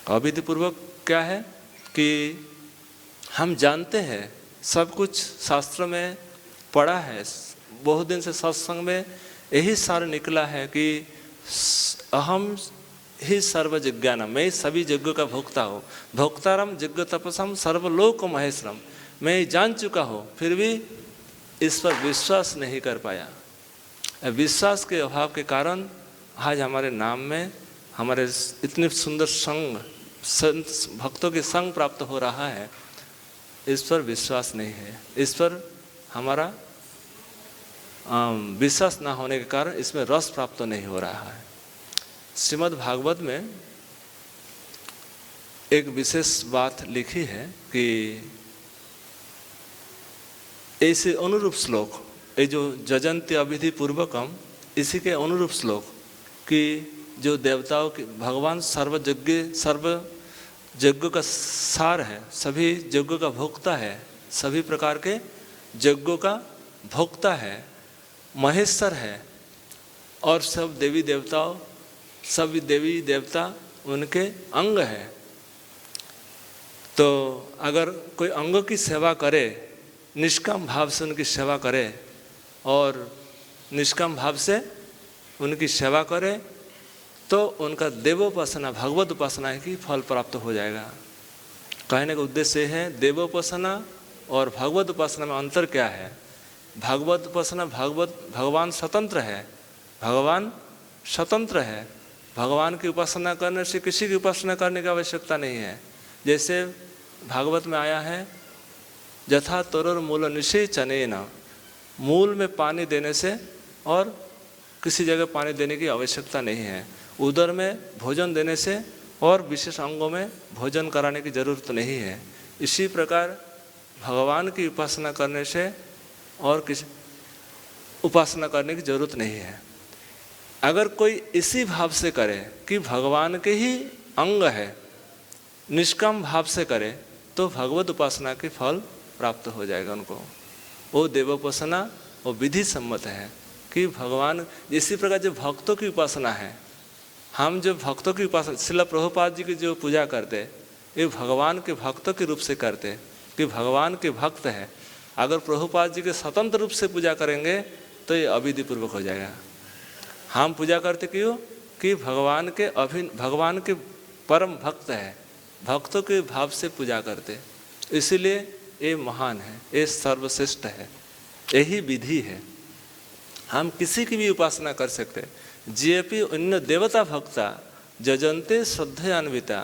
A: अविधि पूर्वक क्या है कि हम जानते हैं, सब कुछ शास्त्र में पढ़ा है, बहुत दिन से सत्संग में यही सार निकला है कि अहम ही सर्वजिज्ञानम, मैं सभी यज्ञों का भोक्ता हूँ। भोक्तारम यज्ञ तपसम सर्वलोक महेश्वरम, मैं जान चुका हूँ, फिर भी इस पर विश्वास नहीं कर पाया। विश्वास के अभाव के कारण आज हमारे नाम में हमारे इतने सुंदर संग, संत भक्तों के संग प्राप्त हो रहा है, इस पर विश्वास नहीं है। इस पर हमारा विश्वास ना होने के कारण इसमें रस प्राप्त नहीं हो रहा है। श्रीमद् भागवत में एक विशेष बात लिखी है कि ऐसे अनुरूप श्लोक, ये जो जजन्ति अविधि पूर्वकम, इसी के अनुरूप श्लोक कि जो देवताओं के भगवान सर्व यज्ञ का सार है, सभी यज्ञों का भोक्ता है, सभी प्रकार के यज्ञों का भोक्ता है, महेश्वर है, और सब देवी देवता उनके अंग है। तो अगर कोई अंगों की सेवा करे, निष्काम भाव से उनकी सेवा करे और निष्काम भाव से उनकी सेवा करे, तो उनका देवोपासना, भगवत उपासना की फल प्राप्त हो जाएगा। कहने का उद्देश्य है देवोपासना और भगवत उपासना में अंतर क्या है। भगवत उपासना, भगवान स्वतंत्र है, भगवान स्वतंत्र है। भगवान की उपासना करने से किसी की उपासना करने की आवश्यकता नहीं है। जैसे भागवत में आया है, यथा तरोर मूल निषेचनेन, मूल में पानी देने से और किसी जगह पानी देने की आवश्यकता नहीं है। उदर में भोजन देने से और विशेष अंगों में भोजन कराने की जरूरत नहीं है। इसी प्रकार भगवान की उपासना करने से और किसी उपासना करने की जरूरत नहीं है। अगर कोई इसी भाव से करे कि भगवान के ही अंग है, निष्काम भाव से करे, तो भगवत उपासना के फल प्राप्त हो जाएगा उनको। वो देवोपासना वो विधि सम्मत है कि भगवान, इसी प्रकार जो भक्तों की उपासना है, हम जो भक्तों की उपासना, श्रील प्रभुपाद जी की जो पूजा करते, ये भगवान के भक्तों के रूप से करते कि भगवान के भक्त है। अगर प्रभुपाद जी के स्वतंत्र रूप से पूजा करेंगे तो ये अविधि पूर्वक हो जाएगा। हम पूजा करते क्यों कि भगवान के परम भक्त है, भक्तों के भाव से पूजा करते, इसीलिए ये महान है, ये सर्वश्रेष्ठ है, यही विधि है। हम किसी की भी उपासना कर सकते। जेपि अन्य देवता भक्ता जजन्ते श्रद्धयान्विता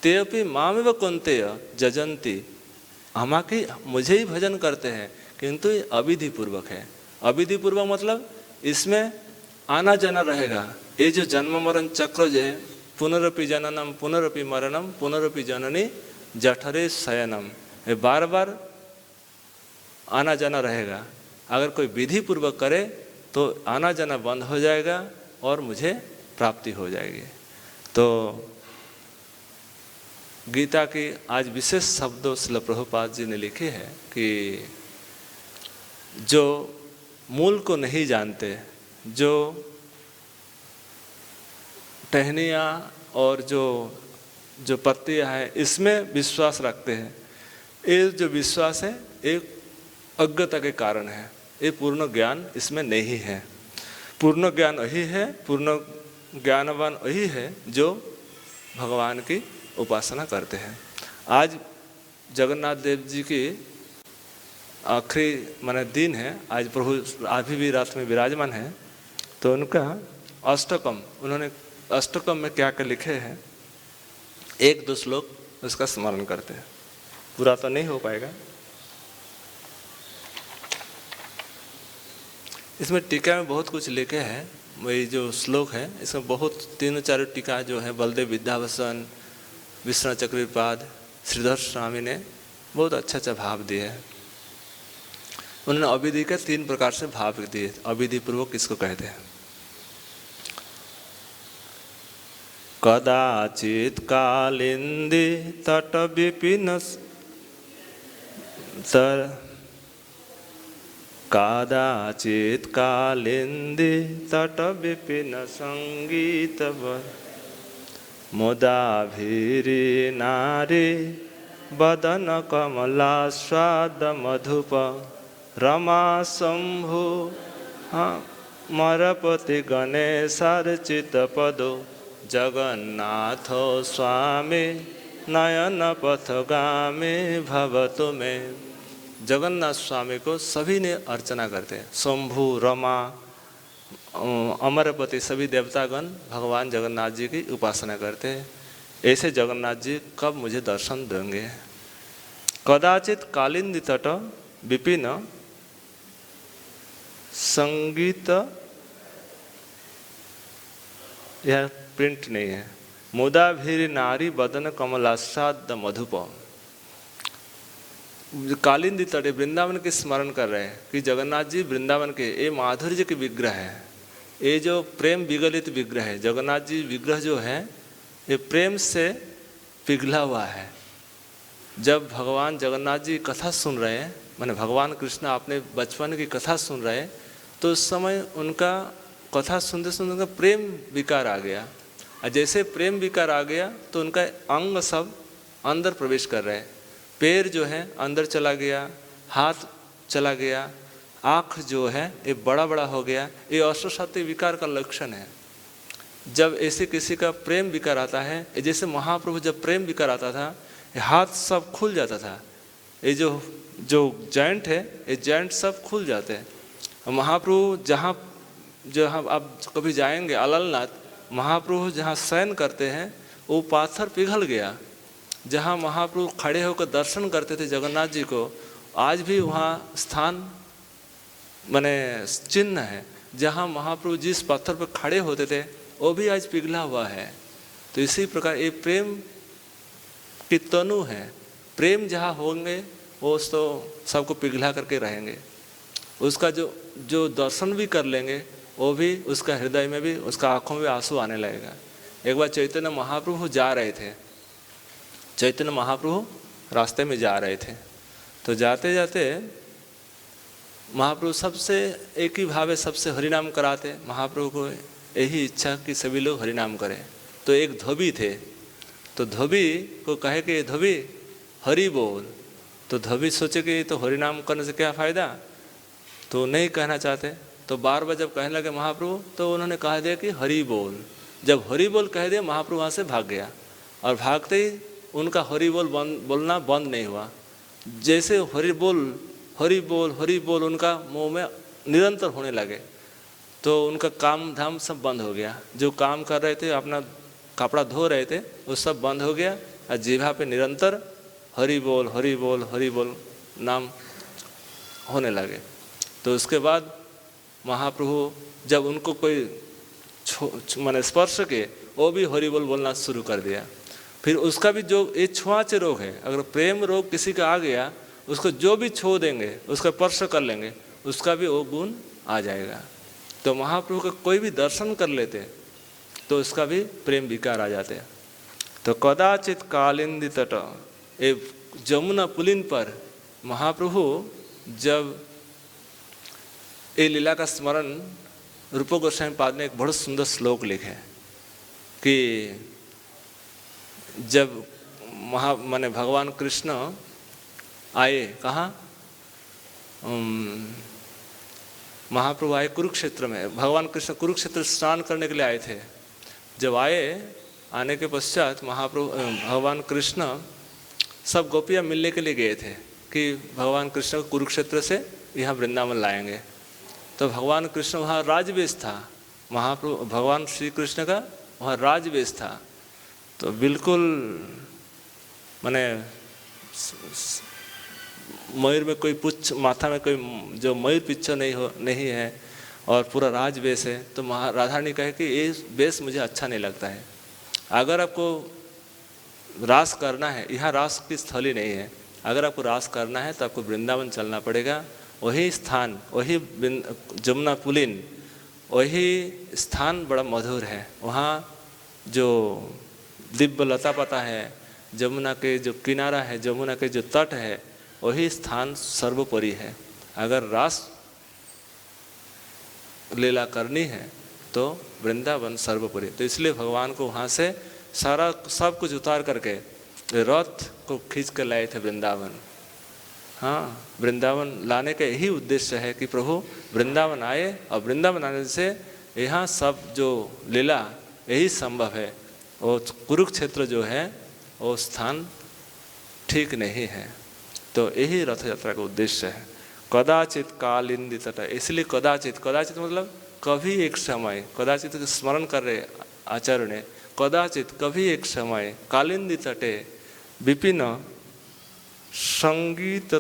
A: तेपि मामेव कौन्तेय जजन्ति, मुझे ही भजन करते हैं, किंतु ये अविधि पूर्वक है। अविधि पूर्वक मतलब इसमें आना जाना रहेगा। ये जो जन्म मरण चक्र जो है, पुनरपि जननम पुनरपि मरणम पुनरपि जननी जठरे शयनम, ये बार बार आना जाना रहेगा। अगर कोई विधि पूर्वक करे तो आना जाना बंद हो जाएगा और मुझे प्राप्ति हो जाएगी। तो गीता की आज विशेष शब्दों श्रील प्रभुपाद जी ने लिखे हैं कि जो मूल को नहीं जानते, जो टहनियाँ और जो पत्तियाँ हैं इसमें विश्वास रखते हैं, ये जो विश्वास है एक अज्ञता के कारण है। ये पूर्ण ज्ञान इसमें नहीं है। पूर्ण ज्ञान वही है, पूर्ण ज्ञानवान वही है जो भगवान की उपासना करते हैं। आज जगन्नाथ देव जी की आखिरी दिन है, आज प्रभु अभी भी रात में विराजमान है। तो उनका अष्टकम, उन्होंने अष्टकम में क्या क्या लिखे हैं, एक दो श्लोक उसका स्मरण करते हैं। पूरा तो नहीं हो पाएगा। इसमें टीका में बहुत कुछ लिखे हैं। वही जो श्लोक है इसमें बहुत तीनों चारों टीका जो है, बलदेव विद्याभूषण, विष्णु चक्रपाद, श्रीधर स्वामी ने बहुत अच्छा भाव दिए हैं। उन्होंने अविधि के 3 प्रकार से भाव दिए। अविधि पूर्वक किसको कहते हैं? कदाचित् कालिंदी तट विपिन कदाचित् कालिंदी तट विपिन संगीत मुदाभिरी नारी बदन कमलास्वाद मधुप रमा शंभु मरपति गणेशार्चित पदो जगन्नाथ स्वामी नयन पथगामी भवतु में। जगन्नाथ स्वामी को सभी ने अर्चना करते हैं। शंभु, रमा, अमरपति सभी देवतागण भगवान जगन्नाथ जी की उपासना करते हैं। ऐसे जगन्नाथ जी कब मुझे दर्शन देंगे? कदाचित कालिंदी तट विपिन संगीत, यह प्रिंट नहीं है। मुदा भीर नारी बदन कमलास्वाद मधुप। कालिंदी तट वृंदावन के स्मरण कर रहे हैं कि जगन्नाथ जी वृंदावन के ये माधुर्य के विग्रह है। ये जो प्रेम विगलित विग्रह है, जगन्नाथ जी विग्रह जो है ये प्रेम से पिघला हुआ है। जब भगवान जगन्नाथ जी कथा सुन रहे हैं, माने भगवान कृष्ण अपने बचपन की कथा सुन रहे हैं, तो उस समय उनका कथा सुनते सुनते उनका प्रेम विकार आ गया। और जैसे प्रेम विकार आ गया तो उनका अंग सब अंदर प्रवेश कर रहे हैं। पैर जो है अंदर चला गया, हाथ चला गया, आँख जो है ये बड़ा बड़ा हो गया। ये अश्वशक्ति विकार का लक्षण है। जब ऐसे किसी का प्रेम विकार आता है, जैसे महाप्रभु जब प्रेम विकार आता था, हाथ सब खुल जाता था। ये जो जॉइंट है, ये जॉइंट सब खुल जाते हैं। महाप्रभु जहाँ आप कभी जाएंगे अललनाथ, महाप्रभु जहाँ शयन करते हैं वो पाथर पिघल गया। जहाँ महाप्रभु खड़े होकर दर्शन करते थे जगन्नाथ जी को, आज भी वहाँ स्थान माने चिन्ह है। जहाँ महाप्रभु जिस पत्थर पर खड़े होते थे वो भी आज पिघला हुआ है। तो इसी प्रकार ये प्रेम की तनु है। प्रेम जहाँ होंगे वो तो सबको पिघला करके रहेंगे। उसका जो दर्शन भी कर लेंगे वो भी उसका हृदय में भी, उसका आँखों में आंसू आने लगेगा। एक बार चैतन्य महाप्रभु जा रहे थे, चैतन्य महाप्रभु रास्ते में जा रहे थे, तो जाते जाते महाप्रभु सबसे एक ही भाव है, सबसे हरिनाम कराते। महाप्रभु को यही इच्छा कि सभी लोग हरिनाम करें। तो एक धोबी थे, तो धोबी को कहे कि धोबी हरि बोल। तो धोबी सोचे कि तो हरिनाम करने से क्या फ़ायदा, तो नहीं कहना चाहते। तो बार बार जब कहने लगे महाप्रभु, तो उन्होंने कहा दिया कि हरि बोल। जब हरि बोल कह दिया, महाप्रभु वहाँ से भाग गया। और भागते ही उनका हरि बोल बोलना बंद नहीं हुआ। जैसे हरि बोल हरि बोल हरि बोल उनका मुंह में निरंतर होने लगे, तो उनका काम धाम सब बंद हो गया। जो काम कर रहे थे, अपना कपड़ा धो रहे थे, वो सब बंद हो गया। और जीभा पे निरंतर हरि बोल हरि बोल हरि बोल नाम होने लगे। तो उसके बाद महाप्रभु जब उनको कोई माने स्पर्श के, वो भी हरि बोल बोलना शुरू कर दिया। फिर उसका भी जो ये छुआचे रोग है, अगर प्रेम रोग किसी का आ गया, उसको जो भी छू देंगे, उसका स्पर्श कर लेंगे, उसका भी वो गुण आ जाएगा। तो महाप्रभु का कोई भी दर्शन कर लेते तो उसका भी प्रेम विकार आ जाते। तो कदाचित कालिंदी तट, ये जमुना पुलिन पर महाप्रभु जब ये लीला का स्मरण, रूप गोस्वामी पाद ने एक बहुत सुंदर श्लोक लिखे कि जब माने भगवान कृष्ण आए, कहाँ महाप्रभु आए कुरुक्षेत्र में। भगवान कृष्ण कुरुक्षेत्र स्नान करने के लिए आए थे। जब आने के पश्चात महाप्रभु भगवान कृष्ण सब गोपियाँ मिलने के लिए गए थे कि भगवान कृष्ण को कुरुक्षेत्र से यहाँ वृंदावन लाएंगे। तो भगवान कृष्ण वहाँ राजवेश था, महाप्रभु भगवान श्री कृष्ण का वहाँ राजवेश था। तो बिल्कुल माने मयूर में कोई पुच्छ, माथा में कोई जो मयूर पिच्छ नहीं है और पूरा राज वेश है। तो राधा ने कहे कि ये वेश मुझे अच्छा नहीं लगता है। अगर आपको रास करना है, यहाँ रास की स्थली नहीं है, अगर आपको रास करना है तो आपको वृंदावन चलना पड़ेगा। वही स्थान, वही जमुना पुलिन, वही स्थान बड़ा मधुर है। वहाँ जो दिव्य लता पता है, जमुना के जो किनारा है, जमुना के जो तट है, वही स्थान सर्वोपरि है। अगर रास लीला करनी है तो वृंदावन सर्वोपरि। तो इसलिए भगवान को वहाँ से सारा सब कुछ उतार करके रथ को खींच कर लाए थे वृंदावन। हाँ, वृंदावन लाने का यही उद्देश्य है कि प्रभु वृंदावन आए, और वृंदावन आने से यहाँ सब जो लीला यही संभव है। वो कुरुक्षेत्र जो है वो स्थान ठीक नहीं है। तो यही रथ यात्रा का उद्देश्य है। कदाचित कालिंदी तट, इसलिए कदाचित, कदाचित मतलब कभी एक समय, कदाचित स्मरण कर रहे आचार्य ने, कदाचित कभी एक समय, कालिंदी तटे विपिन संगीत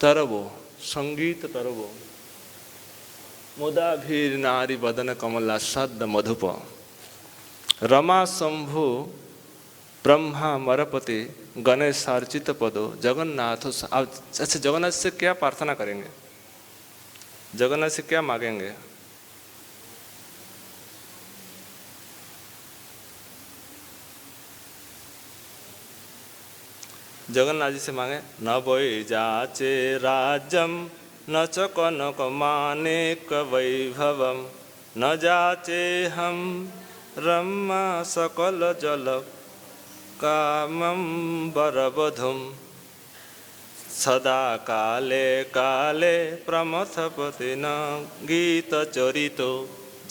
A: तरबो, संगीत तरबो मुदाभीर नारी बदन कमला सद मधुप रमा शंभु ब्रह्मा मरपति गणेशार्चित पदो जगन्नाथ। अच्छा, जगन्नाथ से क्या प्रार्थना करेंगे, जगन्नाथ से क्या मांगेंगे? जगन्नाथ जी से मांगे, न वै जाचे राज्यम न च कनक मानेक वैभवम न जाचे हम रमा सकल जल कामं वरवधुम सदा काले काले प्रमथपति न गीत चरितो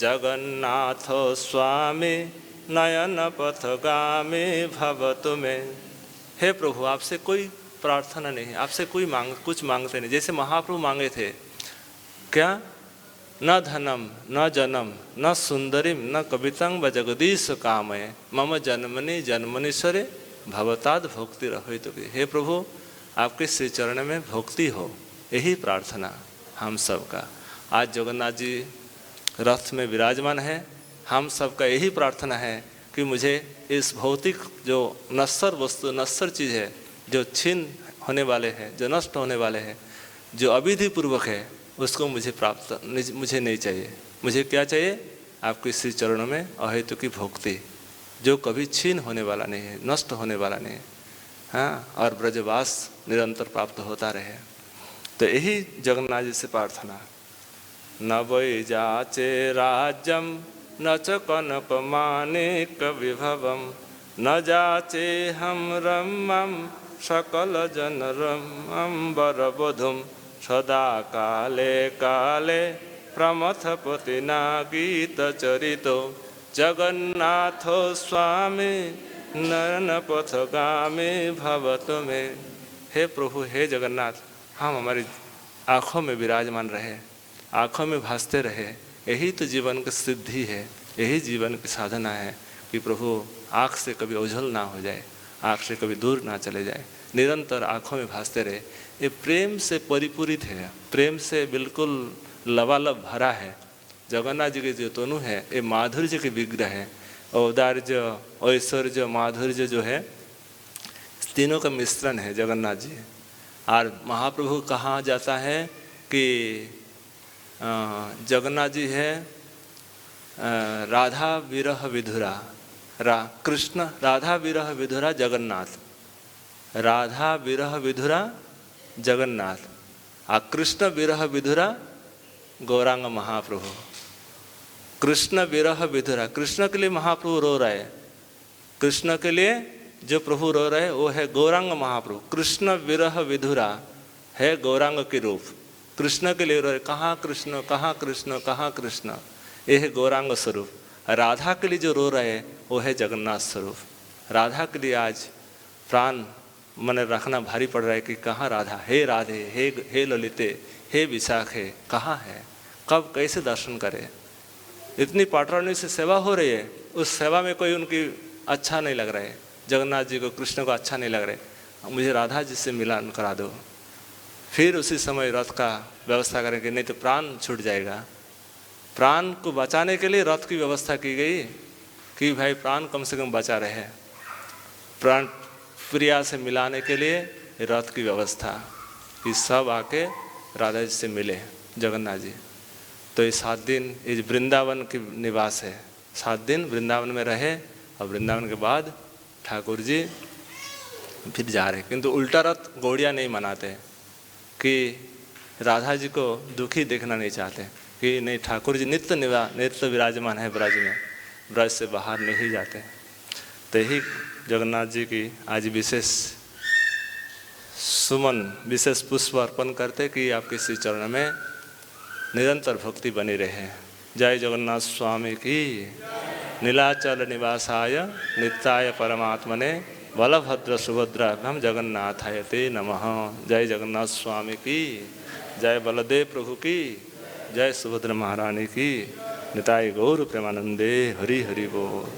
A: जगन्नाथ स्वामी नयन पथगामी भवतु मे। हे प्रभु, आपसे कोई प्रार्थना नहीं, आपसे कोई कुछ मांगते नहीं। जैसे महाप्रभु मांगे थे क्या, न धनम न जनम न सुंदरीम न कवितं व जगदीश कामये मम जन्मनि जन्मनीश्वरे भवताद भक्ति रहो। तो हे प्रभु, आपके श्री चरण में भक्ति हो, यही प्रार्थना हम सबका। आज जगन्नाथ जी रथ में विराजमान है, हम सबका यही प्रार्थना है कि मुझे इस भौतिक जो नश्वर वस्तु, नश्वर चीज़ है, जो छीन होने वाले हैं, जो नष्ट होने वाले हैं, जो अविधि पूर्वक है, उसको मुझे मुझे नहीं चाहिए। मुझे क्या चाहिए? आपके श्री चरणों में अहेतु की भक्ति, जो कभी छीन होने वाला नहीं है, नष्ट होने वाला नहीं है। हाँ, और ब्रजवास निरंतर प्राप्त होता रहे। तो यही जगन्नाथ जी से प्रार्थना। न वै जाचे राज्यम न च कनक मानेक विभवम न जाचे हम रमम सकल जन रमम वरवधुम सदा काले काले प्रमथपति ना गीत चरितो जगन्नाथ स्वामी नयन पथगामी भवतु मे। हे प्रभु, हे जगन्नाथ, हम हमारी आँखों में विराजमान रहे, आँखों में भासते रहे। यही तो जीवन की सिद्धि है, यही जीवन की साधना है कि प्रभु आँख से कभी ओझल ना हो जाए, आँख से कभी दूर ना चले जाए, निरंतर आँखों में भासते रहे। ये प्रेम से परिपूरित है, प्रेम से बिल्कुल लबालब भरा है। जगन्नाथ जी के जो तनु है, ये माधुर्य के विग्रह है। औदार्य, ऐश्वर्य, माधुर्य जो है, तीनों का मिश्रण है जगन्नाथ जी। और महाप्रभु कहा जाता है कि जगन्नाथ जी है राधा विरह विधुरा, कृष्ण राधा विरह विधुरा जगन्नाथ, राधा विरह विधुरा जगन्नाथ, और कृष्ण विरह विधुरा गौरांग महाप्रभु। कृष्ण विरह विधुरा, कृष्ण के लिए महाप्रभु रो रहे हैं, कृष्ण के लिए जो प्रभु रो रहे वो है गौरांग महाप्रभु। कृष्ण विरह विधुरा है गौरांग के रूप, कृष्ण के लिए रो रहे, कहाँ कृष्ण, कहाँ कृष्ण, कहाँ कृष्ण, ये है गौरांग स्वरूप। राधा के लिए जो रो रहे वो है जगन्नाथ स्वरूप। राधा के लिए आज प्राण मन रखना भारी पड़ रहा है कि कहाँ राधा, हे राधे, हे ललिते, हे विशाखे, कहाँ है, कब कैसे दर्शन करे। इतनी पाटरानी से सेवा हो रही है, उस सेवा में कोई उनकी अच्छा नहीं लग रहा है, जगन्नाथ जी को, कृष्ण को अच्छा नहीं लग रहा है, मुझे राधा जी से मिलान करा दो। फिर उसी समय रथ का व्यवस्था करेंगे, नहीं तो प्राण छूट जाएगा। प्राण को बचाने के लिए रथ की व्यवस्था की गई कि भाई प्राण कम से कम बचा रहे, प्राण प्रिया से मिलाने के लिए रथ की व्यवस्था कि सब आके राधा जी से मिले जगन्नाथ जी। तो ये 7 दिन इस वृंदावन की निवास है, 7 दिन वृंदावन में रहे और वृंदावन के बाद ठाकुर जी फिर जा रहे। किंतु उल्टा रथ गौड़िया नहीं मनाते कि राधा जी को दुखी देखना नहीं चाहते कि नहीं, ठाकुर जी नित्य विराजमान है ब्रज में, ब्रज से बाहर नहीं जाते। तो यही जगन्नाथ जी की आज विशेष सुमन, विशेष पुष्प अर्पण करते कि आपके श्री चरण में निरंतर भक्ति बनी रहे। जय जगन्नाथ स्वामी की। नीलाचल निवासाय नित्याय परमात्मने बलभद्र सुभद्राभ्याम जगन्नाथाय ते नमः। जय जगन्नाथ स्वामी की। जय बलदेव प्रभु की। जय सुभद्रा महारानी की। निताय गौर प्रेमानंदे। हरि हरि बोल।